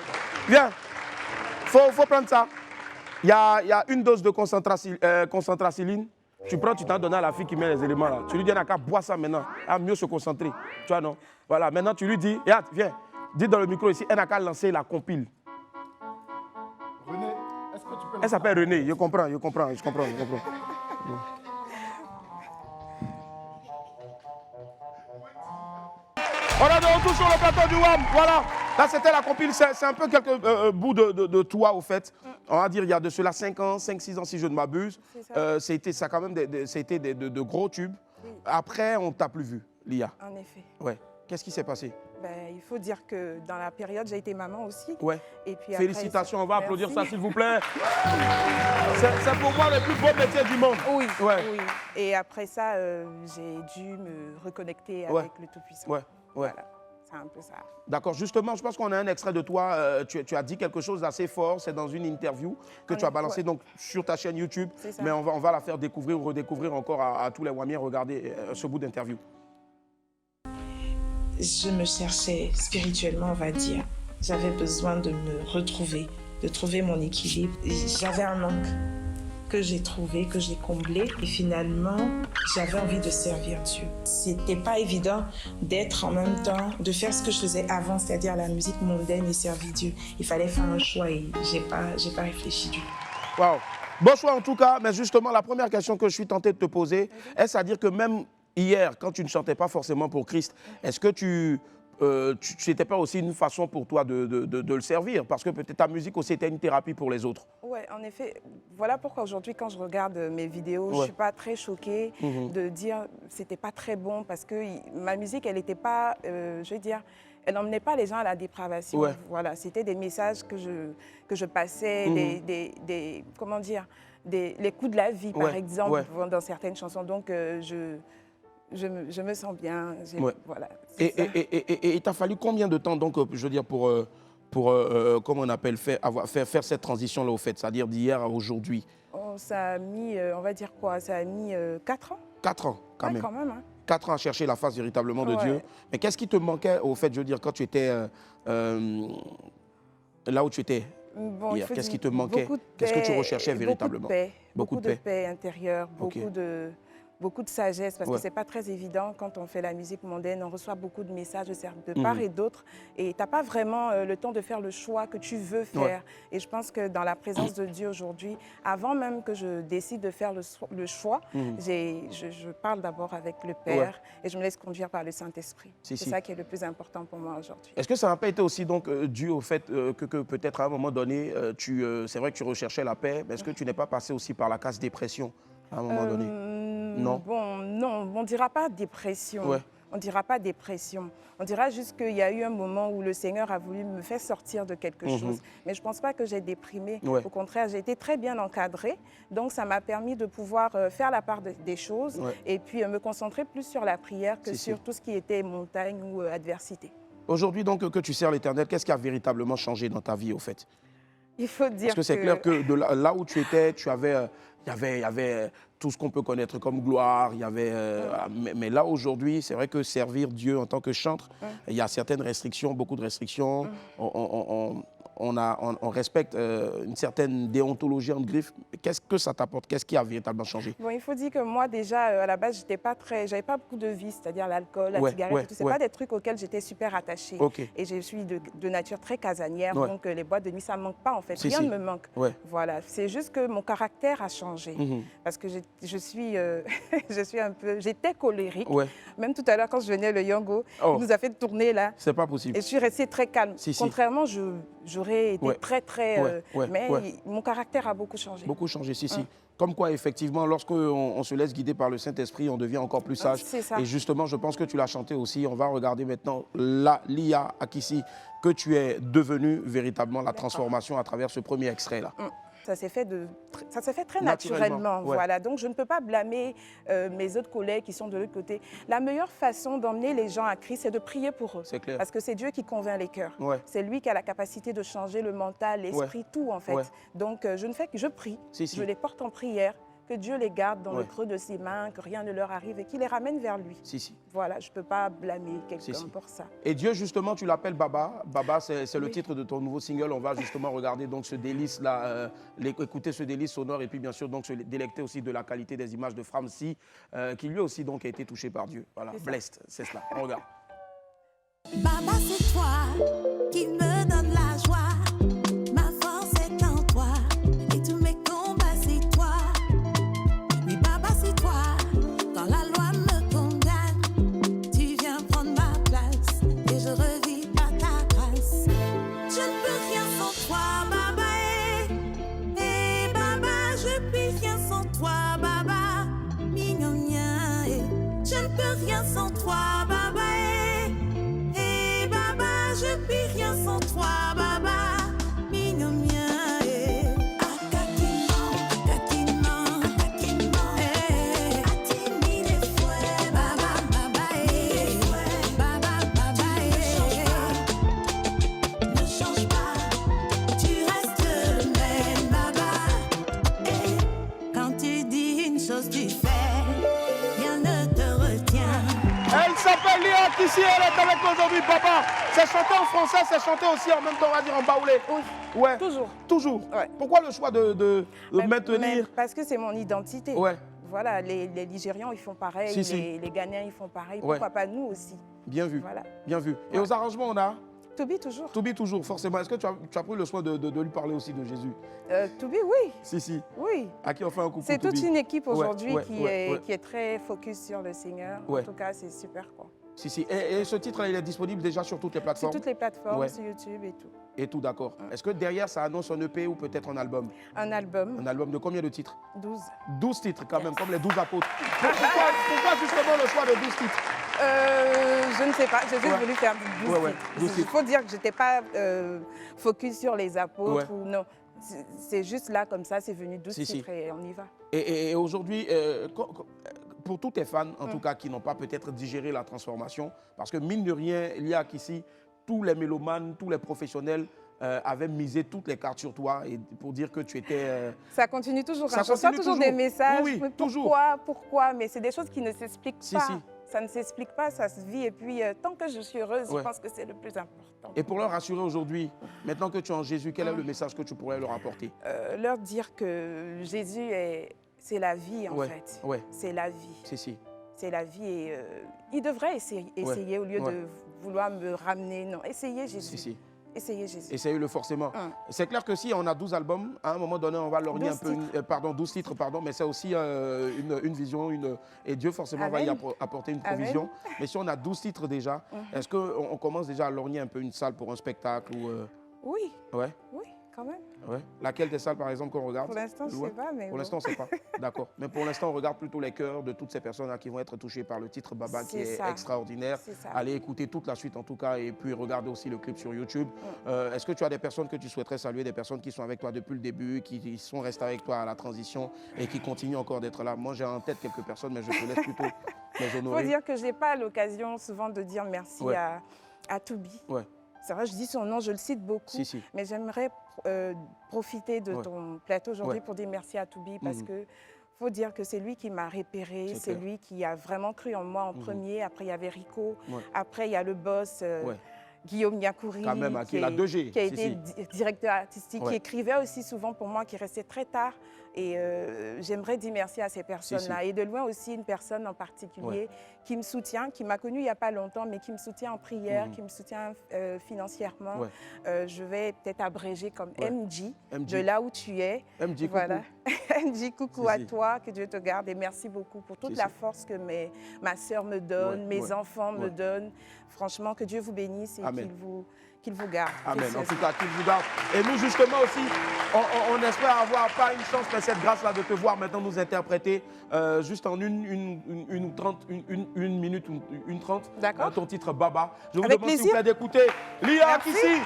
Faut prendre ça. Il y a une dose de concentraciline. Tu prends, tu t'en donnes à la fille qui met les éléments là. Tu lui dis, n'a qu'à boire ça maintenant. Elle va mieux se concentrer. Tu vois, non? Voilà, maintenant tu lui dis, regarde, viens. Dis dans le micro ici, elle n'a qu'à lancer la compile. René, est-ce que tu peux... Elle s'appelle René, je comprends. On est de retour sur le plateau du WAM, voilà. Là, c'était la compile, c'est un peu quelques bouts de toi, au fait. On va dire, il y a de cela 5 ans, 5-6 ans, si je ne m'abuse. Ça a quand même été de gros tubes. Oui. Après, on ne t'a plus vu, Lia. En effet. Ouais. Qu'est-ce qui s'est passé? Il faut dire que dans la période, j'ai été maman aussi. Ouais. Et puis félicitations, après, on va applaudir ça, s'il vous plaît. C'est pour moi le plus beau métier du monde. Oui, ouais. Oui. Et après ça, j'ai dû me reconnecter avec le Tout-Puissant. Ouais. Voilà. C'est un peu ça. D'accord. Justement, je pense qu'on a un extrait de toi. Tu as dit quelque chose d'assez fort. C'est dans une interview que tu as balancée donc, sur ta chaîne YouTube. Mais on va la faire découvrir ou redécouvrir encore à tous les Wamiens. Regardez ce bout d'interview. Je me cherchais spirituellement, on va dire. J'avais besoin de me retrouver, de trouver mon équilibre. J'avais un manque que j'ai trouvé, que j'ai comblé. Et finalement, j'avais envie de servir Dieu. C'était pas évident d'être en même temps, de faire ce que je faisais avant, c'est-à-dire la musique mondaine et servir Dieu. Il fallait faire un choix et j'ai pas réfléchi du tout. Waouh. Bon choix en tout cas, mais justement, la première question que je suis tenté de te poser, est-ce à dire que même hier, quand tu ne chantais pas forcément pour Christ, est-ce que tu tu n'étais pas aussi une façon pour toi de le servir? Parce que peut-être ta musique aussi était une thérapie pour les autres. Oui, en effet. Voilà pourquoi aujourd'hui, quand je regarde mes vidéos, je ne suis pas très choquée de dire que ce n'était pas très bon parce que ma musique, elle n'était pas, je veux dire, elle n'emmenait pas les gens à la dépravation. Voilà, c'était des messages que je passais, comment dire, les coups de la vie, par exemple, dans certaines chansons. Donc, je me sens bien. Voilà, et il t'a fallu combien de temps, donc, je veux dire, pour comment on appelle, faire cette transition-là au fait, c'est-à-dire d'hier à aujourd'hui? Ça a mis, on va dire quoi, ça a mis 4 ans. 4 ans, quand même. Quand même, hein. 4 ans à chercher la face véritablement de Dieu. Mais qu'est-ce qui te manquait, au fait, je veux dire, quand tu étais là où tu étais hier? Qu'est-ce qui te manquait? Qu'est-ce que tu recherchais véritablement? Beaucoup de paix intérieure, beaucoup de sagesse, parce que ce n'est pas très évident quand on fait la musique mondaine. On reçoit beaucoup de messages de part et d'autre. Et tu n'as pas vraiment le temps de faire le choix que tu veux faire. Et je pense que dans la présence de Dieu aujourd'hui, avant même que je décide de faire le choix, je parle d'abord avec le Père et je me laisse conduire par le Saint-Esprit. C'est ça qui est le plus important pour moi aujourd'hui. Est-ce que ça n'a pas été aussi donc, dû au fait que peut-être à un moment donné, c'est vrai que tu recherchais la paix, mais est-ce que tu n'es pas passé aussi par la case dépression à un moment donné? Non. Bon, non, on ne dira pas dépression. On ne dira pas dépression. On dira juste qu'il y a eu un moment où le Seigneur a voulu me faire sortir de quelque chose. Mais je ne pense pas que j'ai déprimé. Au contraire, j'ai été très bien encadrée. Donc, ça m'a permis de pouvoir faire la part des choses et puis me concentrer plus sur la prière que sur tout ce qui était montagne ou adversité. Aujourd'hui, donc, que tu sers l'Éternel, qu'est-ce qui a véritablement changé dans ta vie, au fait? Il faut dire Parce que c'est clair que de là où tu étais, il y avait tout ce qu'on peut connaître comme gloire, mais là aujourd'hui, c'est vrai que servir Dieu en tant que chantre, il y a certaines restrictions, beaucoup de restrictions. On respecte une certaine déontologie en griffe. Qu'est-ce que ça t'apporte? Qu'est-ce qui a véritablement changé? Bon, il faut dire que moi, déjà, à la base, j'avais pas beaucoup de vices, c'est-à-dire l'alcool, la cigarette, tout. C'est pas des trucs auxquels j'étais super attachée. Et je suis de nature très casanière, donc les boîtes de nuit, ça ne me manque pas, en fait. Rien ne me manque. Voilà. C'est juste que mon caractère a changé. Parce que j'étais colérique. Même tout à l'heure, quand je venais le Yango, il nous a fait tourner là. C'est pas possible. Et je suis restée très calme. Contrairement, j'aurais été très... mais mon caractère a beaucoup changé. Beaucoup changé, si. Comme quoi, effectivement, lorsqu'on se laisse guider par le Saint-Esprit, on devient encore plus sage. Ça. Et justement, je pense que tu l'as chanté aussi. On va regarder maintenant Lia Akissi, que tu es devenue véritablement la transformation à travers ce premier extrait-là. Ça s'est fait très naturellement. Voilà. Donc, je ne peux pas blâmer mes autres collègues qui sont de l'autre côté. La meilleure façon d'emmener les gens à Christ, c'est de prier pour eux. C'est clair. Parce que c'est Dieu qui convainc les cœurs. C'est lui qui a la capacité de changer le mental, l'esprit, tout en fait. Donc, je ne fais que je prie. Je les porte en prière. Que Dieu les garde dans le creux de ses mains, que rien ne leur arrive et qu'il les ramène vers lui. Voilà, je ne peux pas blâmer quelqu'un pour ça. Et Dieu, justement, tu l'appelles Baba. Baba, c'est le titre de ton nouveau single. On va justement regarder donc ce délice-là, écouter ce délice sonore et puis bien sûr donc se délecter aussi de la qualité des images de Framsi, qui lui aussi donc a été touché par Dieu. Voilà, blessed, c'est cela. On regarde. Baba, c'est toi qui me donne la joie. Ma force est en toi. Et tous mes combats, c'est toi. Oui, Baba, c'est toi. Quand la loi me condamne, tu viens prendre ma place. Et je revis par ta grâce. Je ne peux rien sans toi, Baba. Eh, Baba, je ne puis rien sans toi, Baba. Mignon, je ne peux rien sans toi, Baba. Je ne puis rien sans toi, Baba. Mignon mien, Akakimo, Atimi les fouets, Baba, Baba, Baba, ne change pas, tu restes le même, Baba. Quand tu dis une chose, tu fais, rien ne te retient. Elle s'appelle Lia Akissi, elle est avec nous aujourd'hui, papa. C'est chanté en français, c'est chanté aussi en même temps, on va dire en baoulé. Oui, toujours. Toujours. Pourquoi le choix de maintenir? Parce que c'est mon identité. Voilà, les Nigérians, ils font pareil, les Ghanéens, ils font pareil. Pourquoi pas nous aussi? Bien vu, bien vu. Et aux arrangements, on a? Toubi toujours. Toubi toujours, forcément. Est-ce que tu as pris le soin de lui parler aussi de Jésus? Toubi, oui. Si. Oui. À qui on fait un coucou? C'est toute une équipe aujourd'hui qui est très focus sur le Seigneur. En tout cas, c'est super, quoi. Si. Et ce titre, il est disponible déjà sur toutes les plateformes? Sur toutes les plateformes, ouais. Sur YouTube et tout. Et tout, d'accord. Est-ce que derrière, ça annonce un EP ou peut-être un album? Un album. Un album de combien de titres? 12. 12 titres quand même, comme les 12 apôtres. Pourquoi justement le choix de 12 titres? Je ne sais pas, j'ai juste voulu faire 12 titres. Il faut dire que je n'étais pas focus sur les apôtres ou non. C'est juste là, comme ça, c'est venu 12 titres et on y va. Et aujourd'hui, pour tous tes fans, en tout cas, qui n'ont pas peut-être digéré la transformation, parce que mine de rien, il y a qu'ici, tous les mélomanes, tous les professionnels avaient misé toutes les cartes sur toi et pour dire que tu étais... Ça continue toujours. Je reçois toujours des messages. Oui, mais toujours. Pourquoi? Mais c'est des choses qui ne s'expliquent pas. Ça ne s'explique pas, ça se vit. Et puis, tant que je suis heureuse, je pense que c'est le plus important. Et pour leur rassurer aujourd'hui, maintenant que tu es en Jésus, quel est le message que tu pourrais leur apporter? Leur dire que Jésus, c'est la vie, en fait. C'est la vie. C'est la vie et ils devraient essayer au lieu de vouloir me ramener. Non, essayez Jésus. Essayez Jésus. Essayez-le forcément. C'est clair que si on a 12 albums, à un moment donné, on va lorgner un peu... 12 titres, pardon, mais c'est aussi une vision, et Dieu forcément va y apporter une provision. Amen. Mais si on a 12 titres déjà, est-ce qu'on commence déjà à lorgner un peu une salle pour un spectacle ou Oui. Ouais. Oui, quand même. Ouais. Laquelle des salles, par exemple, qu'on regarde? Pour l'instant, je ne sais pas. Mais pour l'instant, on ne sait pas. D'accord. Mais pour l'instant, on regarde plutôt les cœurs de toutes ces personnes qui vont être touchées par le titre Baba, qui est extraordinaire. Allez écouter toute la suite, en tout cas, et puis regarder aussi le clip sur YouTube. Est-ce que tu as des personnes que tu souhaiterais saluer, des personnes qui sont avec toi depuis le début, qui sont restées avec toi à la transition et qui continuent encore d'être là? Moi, j'ai en tête quelques personnes, mais je te laisse plutôt les honorer. Il faut dire que je n'ai pas l'occasion souvent de dire merci à Toubi. C'est vrai, je dis son nom, je le cite beaucoup, mais j'aimerais profiter de ton plateau aujourd'hui pour dire merci à Toubi parce que faut dire que c'est lui qui m'a repéré, c'est lui qui a vraiment cru en moi en premier. Après, il y avait Rico, après, il y a le boss Guillaume Niakouri, qui a été directeur artistique, qui écrivait aussi souvent pour moi, qui restait très tard. Et j'aimerais dire merci à ces personnes-là. Et de loin aussi, une personne en particulier qui me soutient, qui m'a connue il n'y a pas longtemps, mais qui me soutient en prière, qui me soutient financièrement. Je vais peut-être abréger comme MJ, de là où tu es. MJ, voilà. MJ, coucou à toi, que Dieu te garde. Et merci beaucoup pour toute la force que ma sœur me donne, mes enfants me donnent. Franchement, que Dieu vous bénisse et qu'il vous garde. Amen. En tout cas, qu'il vous garde. Et nous, justement aussi, on espère avoir pas une chance, mais cette grâce-là de te voir maintenant nous interpréter juste en une minute, une 30, ton titre Baba. Je vous demande s'il vous plaît d'écouter Lia Kissi,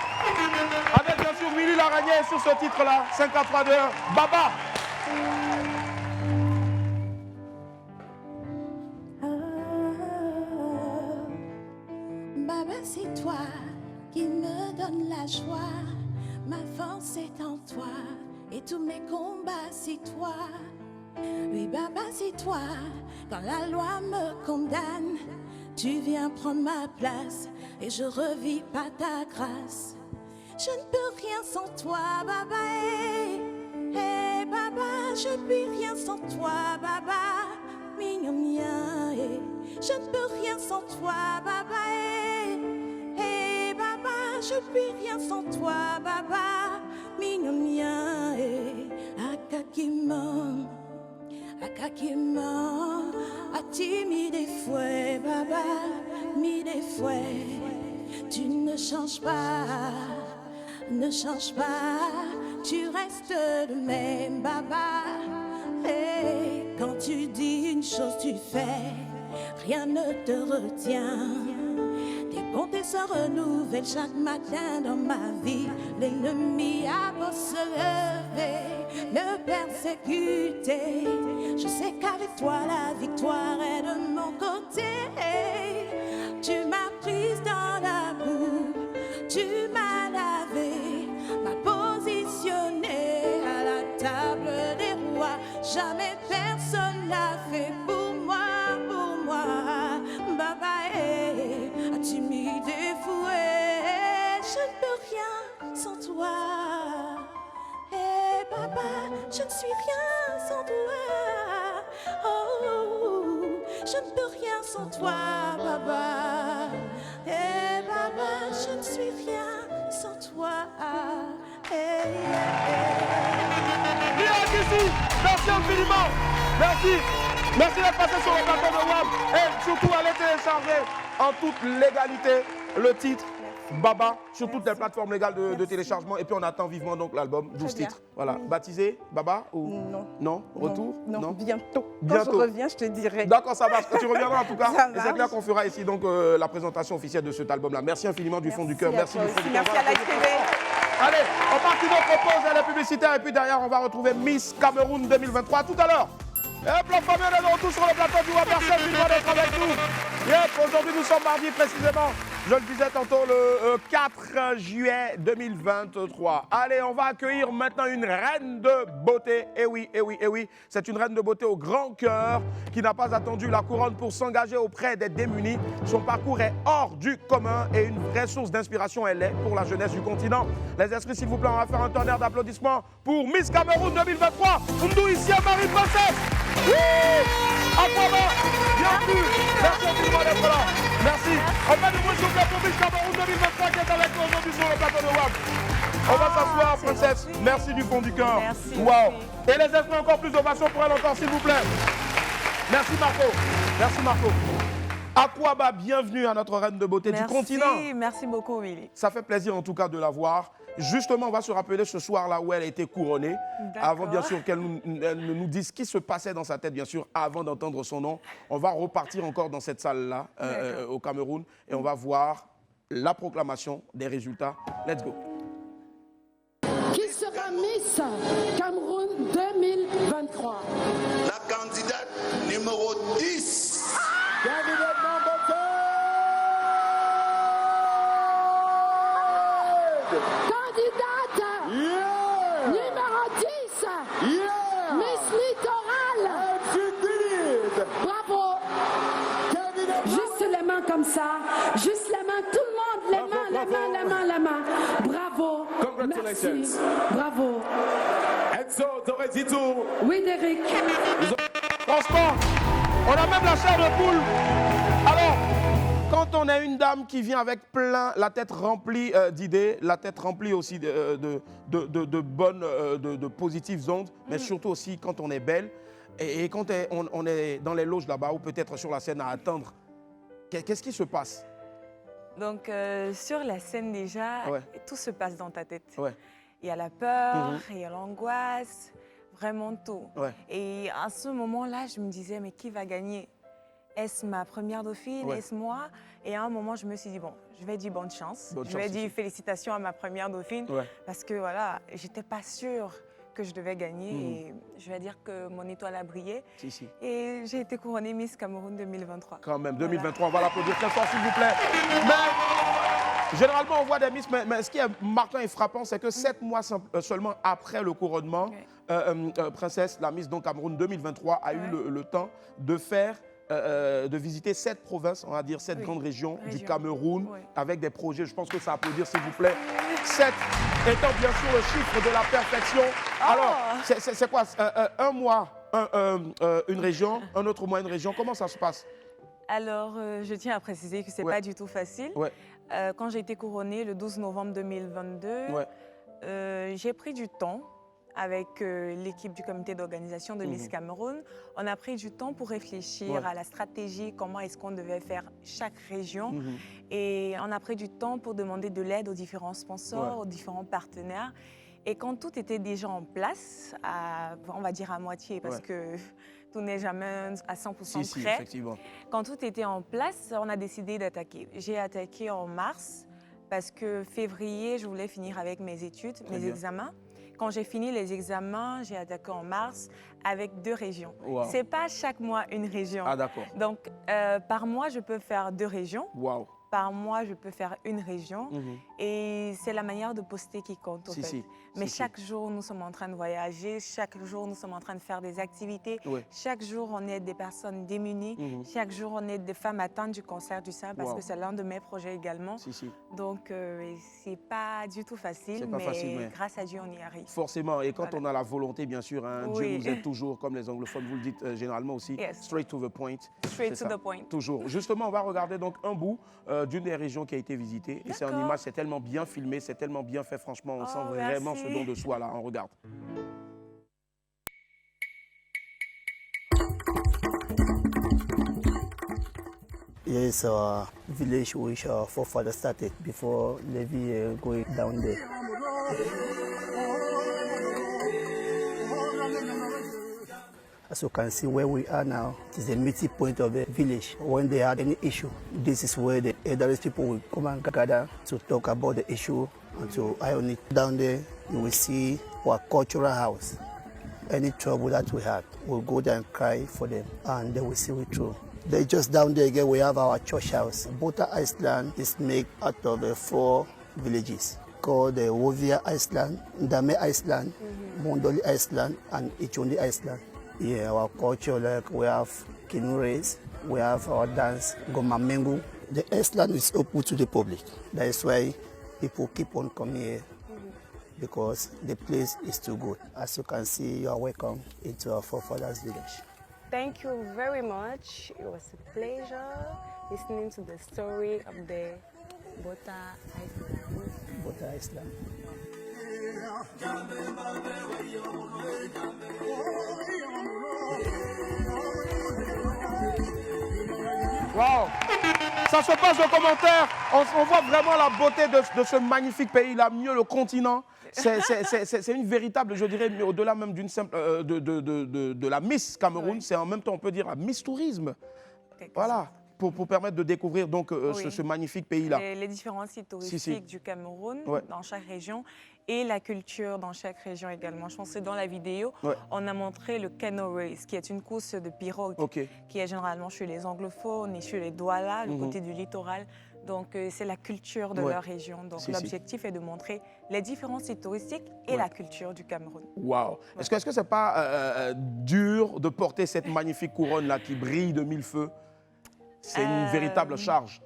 avec bien sûr Willy Laragné sur ce titre-là, 5 à 3 d'heure, Baba. Baba, c'est toi qui me donne la joie, ma force est en toi, et tous mes combats c'est toi. Oui, Baba, c'est toi, quand la loi me condamne, tu viens prendre ma place, et je revis pas ta grâce. Je ne peux rien sans toi, Baba, hey, Baba, je ne peux rien sans toi, Baba, mignon mien, je ne peux rien sans toi, Baba, je ne puis rien sans toi, Baba, mignon mien, akakima, atimi des fouets, Baba, mi des fouets, tu ne changes pas, tu restes le même, Baba, et quand tu dis une chose, tu fais, rien ne te retient. Tes bontés se renouvellent chaque matin dans ma vie. L'ennemi a beau se lever, me persécuter. Je sais qu'avec toi la victoire est de mon côté. Tu m'as prise dans la boue, tu m'as lavé, m'as positionné à la table des rois. Jamais personne n'a fait pour moi, Baba, as-tu mis des fouets? Je ne peux rien sans toi. Hey, Baba, je ne suis rien sans toi. Oh, je ne peux rien sans toi, Baba. Hey, Baba, je ne suis rien sans toi. Hey, Merci infiniment. Merci. Merci d'être passé sur le plateau de WAM. Et surtout, allez télécharger en toute légalité le titre Baba sur toutes les plateformes légales de téléchargement. Et puis on attend vivement donc l'album, 12 titres. Voilà. Baptisé Baba ou Non. Non. Retour Non. Bientôt. Bientôt. Quand je reviens, je te dirai. D'accord, ça marche. Tu reviendras en tout cas. Ça Et c'est clair qu'on fera ici donc la présentation officielle de cet album-là. Merci infiniment du fond du cœur. Merci du fond du cœur. Merci à la TV. Allez, on part notre pause à la publicitaire et puis derrière on va retrouver Miss Cameroun 2023 tout à l'heure. Et hop, la famille, on est de retour sur le plateau du Wapersen, du droit d'être avec nous. Yep, aujourd'hui nous sommes mardi précisément, je le disais tantôt, le 4 juillet 2023. Allez, on va accueillir maintenant une reine de beauté. Eh oui, c'est une reine de beauté au grand cœur qui n'a pas attendu la couronne pour s'engager auprès des démunis. Son parcours est hors du commun et une vraie source d'inspiration elle est pour la jeunesse du continent. Les inscrits, s'il vous plaît, on va faire un tonnerre d'applaudissements pour Miss Cameroun 2023. Oundou ici à Marie-Princesse. Oui, Aquaba, bienvenue. Merci infiniment d'être là. Merci. On va nous souffler pour Miss Cameroun 2023 qui est avec nous aujourd'hui sur le plateau de WAM. On va s'asseoir, princesse. Merci du fond du cœur. Merci. Wow. Et les esprits, encore plus d'ovation pour elle encore, s'il vous plaît. Merci Marco. Merci Marco. Aquaba, bienvenue à notre reine de beauté du continent. Merci beaucoup, Willy. Ça fait plaisir en tout cas de la voir. Justement, on va se rappeler ce soir-là où elle a été couronnée. Avant, bien sûr, qu'elle nous dise ce qui se passait dans sa tête, bien sûr, avant d'entendre son nom. On va repartir encore dans cette salle-là, au Cameroun, et on va voir la proclamation des résultats. Let's go. Qui sera Miss Cameroun 2023? La candidate numéro 10. Candidate number 10. Candidate numéro 10. Miss Littoral. Bravo. Juste les mains comme ça. Juste les mains. Tout le monde. Les mains. Bravo. Merci. Bravo. Oui, Derek. Franchement, on a même la chair de poule. Alors, quand on a une dame qui vient avec plein, la tête remplie d'idées, la tête remplie aussi de bonnes, de positives ondes, mais surtout aussi quand on est belle et quand on est dans les loges là-bas ou peut-être sur la scène à attendre, qu'est-ce qui se passe? Donc, sur la scène déjà, tout se passe dans ta tête. Ouais. Il y a la peur, il y a l'angoisse, vraiment tout. Ouais. Et à ce moment-là, je me disais, mais qui va gagner? Est-ce ma première dauphine? Est-ce moi? Et à un moment, je me suis dit, bon, je vais dire bonne chance. Je vais dire félicitations à ma première dauphine. Parce que voilà, j'étais pas sûre que je devais gagner. Et je vais dire que mon étoile a brillé. Et j'ai été couronnée Miss Cameroun 2023. Quand même, 2023, on va l'applaudir très fort, s'il vous plaît. Mais généralement, on voit des Miss, mais ce qui est marquant et frappant, c'est que 7 mois seulement après le couronnement, Princesse, la Miss donc Cameroun 2023, a eu le temps de faire de visiter 7 provinces, on va dire 7 grandes régions du Cameroun, avec des projets, je pense que ça applaudir s'il vous plaît. 7 étant bien sûr le chiffre de la perfection. Alors, c'est quoi un mois, une région, un autre mois, une région, comment ça se passe? Alors, je tiens à préciser que ce n'est pas du tout facile. Quand j'ai été couronnée le 12 novembre 2022, j'ai pris du temps avec l'équipe du comité d'organisation de Miss Cameroun. On a pris du temps pour réfléchir à la stratégie, comment est-ce qu'on devait faire chaque région. Et on a pris du temps pour demander de l'aide aux différents sponsors, aux différents partenaires. Et quand tout était déjà en place, on va dire à moitié, parce que tout n'est jamais à 100% prêt. Effectivement. Quand tout était en place, on a décidé d'attaquer. J'ai attaqué en mars, parce que février, je voulais finir avec mes études, mes examens. Quand j'ai fini les examens, j'ai attaqué en mars avec 2 régions. Ce n'est pas chaque mois une région. Ah, d'accord. Donc, par mois, je peux faire 2 régions. Wow. Par mois, je peux faire une région. Et c'est la manière de poster qui compte, en fait. Mais chaque jour, nous sommes en train de voyager. Chaque jour, nous sommes en train de faire des activités. Chaque jour, on aide des personnes démunies. Chaque jour, on aide des femmes atteintes du cancer du sein, parce que c'est l'un de mes projets également. Donc, c'est pas du tout facile, mais grâce à Dieu, on y arrive. Forcément. Et quand on a la volonté, bien sûr, Dieu nous aide toujours, comme les anglophones vous le dites généralement aussi. Straight to the point. Straight to the point. Toujours. Justement, on va regarder donc un bout d'une des régions qui a été visitée. Et c'est en image, c'est tellement bien filmé, c'est tellement bien fait. Franchement, on sent vraiment ce don de soi là. On regarde. Here is our village which our forefathers started before Levi going down there. As you can see where we are now, it is the meeting point of the village. When they had any issue, this is where the elderly people will come and gather to talk about the issue and to iron it. Down there, you will see our cultural house. Any trouble that we had, we'll go there and cry for them, and they will see it through. Then just down there again, we have our church house. Bota Island is made out of 4 villages called the Wovia Island, Ndame Island, Mondoli Island, and Ichondi Island. Yeah, our culture, like we have Kinures, we have our dance, Goma Mengu. The Island is open to the public. That is why people keep on coming here, because the place is too good. As you can see, you are welcome into our forefathers village. Thank you very much. It was a pleasure listening to the story of the Bota Island. Bota Island. Wow! Ça se passe au commentaire. On voit vraiment la beauté de ce magnifique pays, là, mieux le continent. C'est une véritable, je dirais, au-delà même d'une simple de la Miss Cameroun, c'est en même temps, on peut dire, la Miss Tourisme. Voilà, pour permettre de découvrir donc ce magnifique pays-là. Les différents sites touristiques du Cameroun, dans chaque région, et la culture dans chaque région également. Je pense que dans la vidéo, on a montré le canoe race, qui est une course de pirogue, qui est généralement chez les anglophones et chez les Douala, le côté du littoral. Donc, c'est la culture de leur région. Donc, l'objectif est de montrer les différents sites touristiques et la culture du Cameroun. Waouh! Est-ce que ce n'est pas dur de porter cette magnifique couronne-là qui brille de 1000 feux? C'est une véritable charge.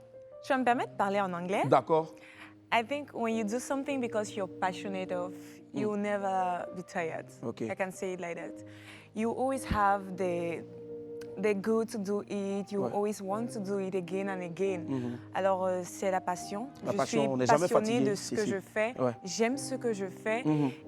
Tu vas me permettre de parler en anglais? D'accord. I think when you do something because you're passionate of, you will never be tired. I can say it like that. You always have the good to do it, you always want to do it again and again. Alors, c'est la passion. Je suis passionnée de ce que je fais. J'aime ce que je fais.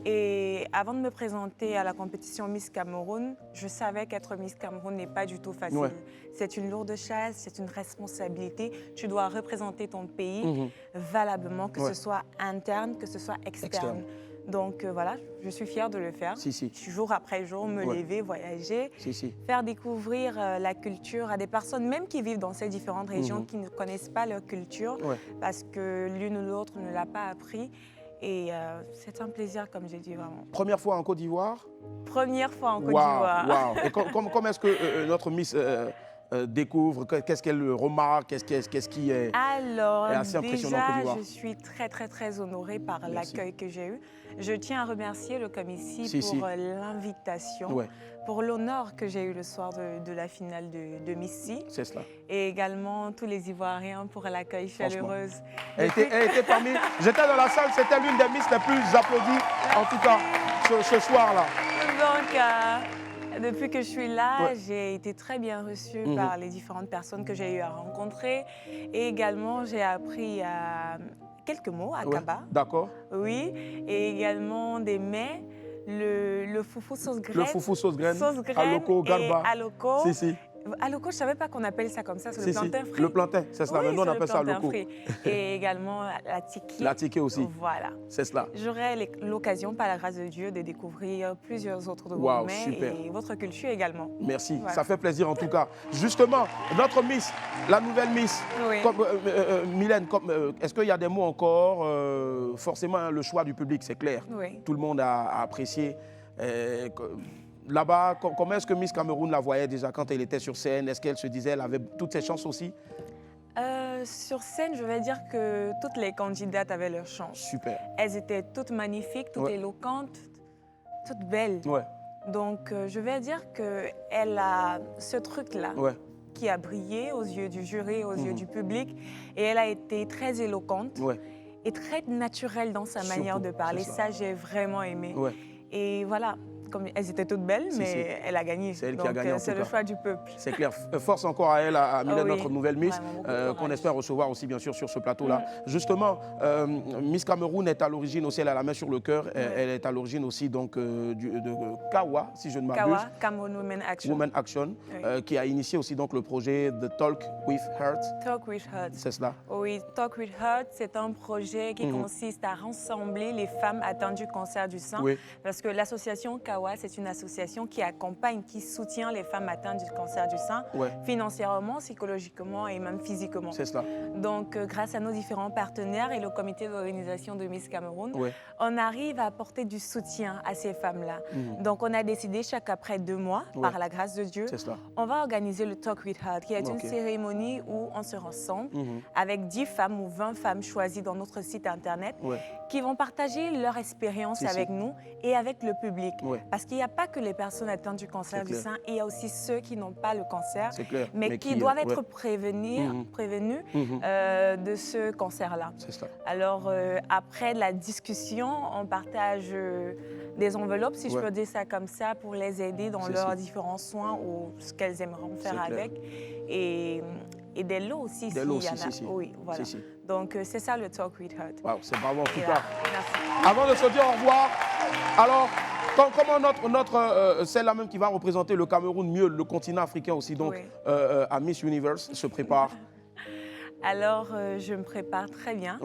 Et avant de me présenter à la compétition Miss Cameroun, je savais qu'être Miss Cameroun n'est pas du tout facile. C'est une lourde charge, c'est une responsabilité. Tu dois représenter ton pays valablement, que ce soit interne, que ce soit externe. Donc voilà, je suis fière de le faire. Jour après jour, me lever, voyager, faire découvrir la culture à des personnes, même qui vivent dans ces différentes régions, qui ne connaissent pas leur culture, parce que l'une ou l'autre ne l'a pas appris. Et c'est un plaisir, comme j'ai dit, vraiment. Première fois en Côte d'Ivoire? Première fois en Côte d'Ivoire. Et comment est-ce que notre Miss découvre, qu'est-ce qu'elle remarque, qu'est-ce qui est assez impressionnant en Côte d'Ivoire? Je suis très honorée par l'accueil que j'ai eu. Je tiens à remercier le commissaire pour l'invitation, pour l'honneur que j'ai eu le soir de la finale de Missy. C'est cela. Et également tous les Ivoiriens pour l'accueil chaleureux. Elle était parmi... J'étais dans la salle, c'était l'une des Miss les plus applaudies, en tout cas, ce soir-là. Donc, depuis que je suis là, j'ai été très bien reçue par les différentes personnes que j'ai eu à rencontrer. Et également, j'ai appris quelques mots à Kaba. D'accord. Oui, et également des mets, le foufou sauce graine. Le foufou sauce graine, aloko, garba. Aloko. Aloko, je ne savais pas qu'on appelle ça comme ça, c'est le plantain frit. Le plantain, c'est cela, mais nous on appelle ça aloko. Et également la tiki. La tiki aussi. Voilà. C'est cela. J'aurai l'occasion, par la grâce de Dieu, de découvrir plusieurs autres de vos mets et votre culture également. Merci, ça fait plaisir en tout cas. Justement, notre Miss, la nouvelle Miss, Mylène, est-ce qu'il y a des mots encore? Forcément, le choix du public, c'est clair. Tout le monde a apprécié. Là-bas, comment est-ce que Miss Cameroun la voyait déjà quand elle était sur scène? Est-ce qu'elle se disait qu'elle avait toutes ses chances aussi? Sur scène, je vais dire que toutes les candidates avaient leur chance. Super. Elles étaient toutes magnifiques, toutes éloquentes, toutes belles. Donc, je vais dire qu'elle a ce truc-là qui a brillé aux yeux du jury, aux yeux du public. Et elle a été très éloquente et très naturelle dans sa manière de parler. Ça, j'ai vraiment aimé. Et voilà, comme elles étaient toutes belles, mais elle a gagné. C'est elle qui a gagné en tout cas. C'est le choix du peuple. C'est clair. Force encore à elle, à Mylène, notre nouvelle Miss, qu'on espère recevoir aussi bien sûr sur ce plateau-là. Justement, Miss Cameroun est à l'origine aussi, elle a la main sur le cœur. Elle est à l'origine aussi donc de Kawa, si je ne m'abuse. Kawa, Cameroun Women Action. Women Action, qui a initié aussi donc le projet The Talk with Heart. Talk with Heart. C'est cela. Oui, Talk with Heart, c'est un projet qui consiste à rassembler les femmes atteintes du cancer du sein. Parce que l'association Kawa, c'est une association qui accompagne, qui soutient les femmes atteintes du cancer du sein, financièrement, psychologiquement et même physiquement. C'est cela. Donc, grâce à nos différents partenaires et le comité d'organisation de Miss Cameroun, on arrive à apporter du soutien à ces femmes-là. Donc, on a décidé, chaque après 2 mois, par la grâce de Dieu, on va organiser le Talk with Heart, qui est une cérémonie où on se rassemble avec 10 femmes ou 20 femmes choisies dans notre site internet qui vont partager leur expérience avec nous et avec le public. Parce qu'il n'y a pas que les personnes atteintes du cancer du sein, il y a aussi ceux qui n'ont pas le cancer, mais qui doivent être prévenus de ce cancer-là. Alors, après la discussion, on partage des enveloppes, si je peux dire ça comme ça, pour les aider dans leurs différents soins ou ce qu'elles aimeront faire avec. Et des lots aussi, s'il y en a. Oui, voilà. Donc, c'est ça le Talk with Heart. Wow, c'est bravo en tout cas. Avant de se dire au revoir, alors, comment celle-là même qui va représenter le Cameroun, mieux le continent africain aussi, donc à Miss Universe, se prépare? Alors, je me prépare très bien.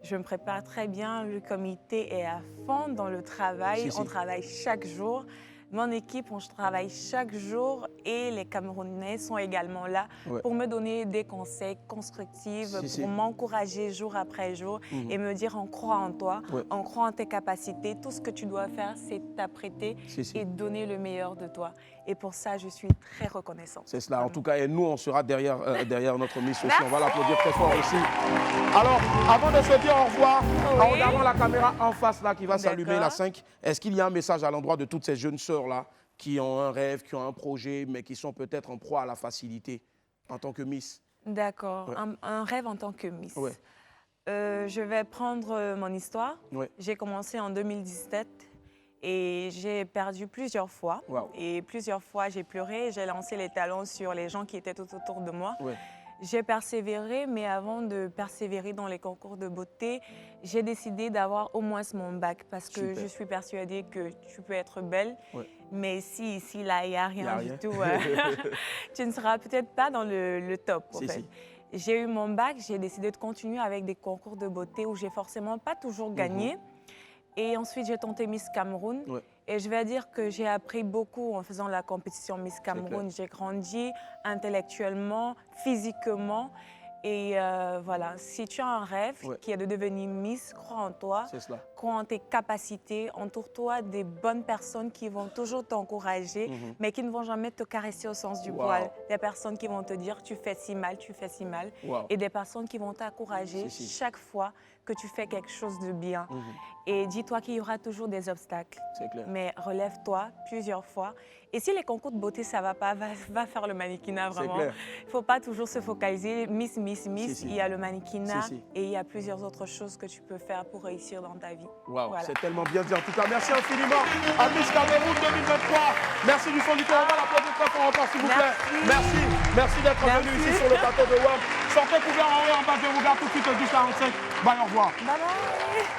Je me prépare très bien. Le comité est à fond dans le travail. On travaille chaque jour. Mon équipe, on travaille chaque jour et les Camerounais sont également là pour me donner des conseils constructifs, pour m'encourager jour après jour et me dire on croit en toi, on croit en tes capacités. Tout ce que tu dois faire, c'est t'apprêter et donner le meilleur de toi. Et pour ça, je suis très reconnaissante. C'est cela. En tout cas, et nous, on sera derrière notre Miss aussi. On va l'applaudir très fort aussi. Alors, avant de se dire au revoir, en regardant la caméra en face là qui va s'allumer, la 5, est-ce qu'il y a un message à l'endroit de toutes ces jeunes sœurs-là qui ont un rêve, qui ont un projet, mais qui sont peut-être en proie à la facilité en tant que Miss? D'accord. Un rêve en tant que Miss. Je vais prendre mon histoire. J'ai commencé en 2017. Et j'ai perdu plusieurs fois. Et plusieurs fois, j'ai pleuré. J'ai lancé les talons sur les gens qui étaient tout autour de moi. J'ai persévéré, mais avant de persévérer dans les concours de beauté, j'ai décidé d'avoir au moins mon bac parce que je suis persuadée que tu peux être belle, mais si ici, là, il n'y a rien du tout, tu ne seras peut-être pas dans le top, en fait. J'ai eu mon bac, j'ai décidé de continuer avec des concours de beauté où j'ai forcément pas toujours gagné. Et ensuite, j'ai tenté Miss Cameroun. Et je vais dire que j'ai appris beaucoup en faisant la compétition Miss Cameroun. J'ai grandi intellectuellement, physiquement. Et voilà, si tu as un rêve qui est de devenir Miss, crois en toi, crois en tes capacités, entoure-toi des bonnes personnes qui vont toujours t'encourager, mais qui ne vont jamais te caresser au sens du poil. Des personnes qui vont te dire tu fais si mal, tu fais si mal. Et des personnes qui vont t'encourager chaque fois que tu fais quelque chose de bien. Et dis-toi qu'il y aura toujours des obstacles. Mais relève-toi plusieurs fois. Et si les concours de beauté, ça ne va pas, va faire le mannequinat vraiment. Il ne faut pas toujours se focaliser. Miss, il y a le mannequinat et il y a plusieurs autres choses que tu peux faire pour réussir dans ta vie. Voilà. C'est tellement bien dit. En tout cas, merci infiniment à Miss Cameroun 2023. Merci du fond du cœur. On va l'applaudir très fort encore, s'il vous plaît. Merci d'être venu ici sur le plateau de WAM. Sortez couvert en haut, en bas, je vous regarde tout de suite, 10h45. Bye, au revoir. Bye bye.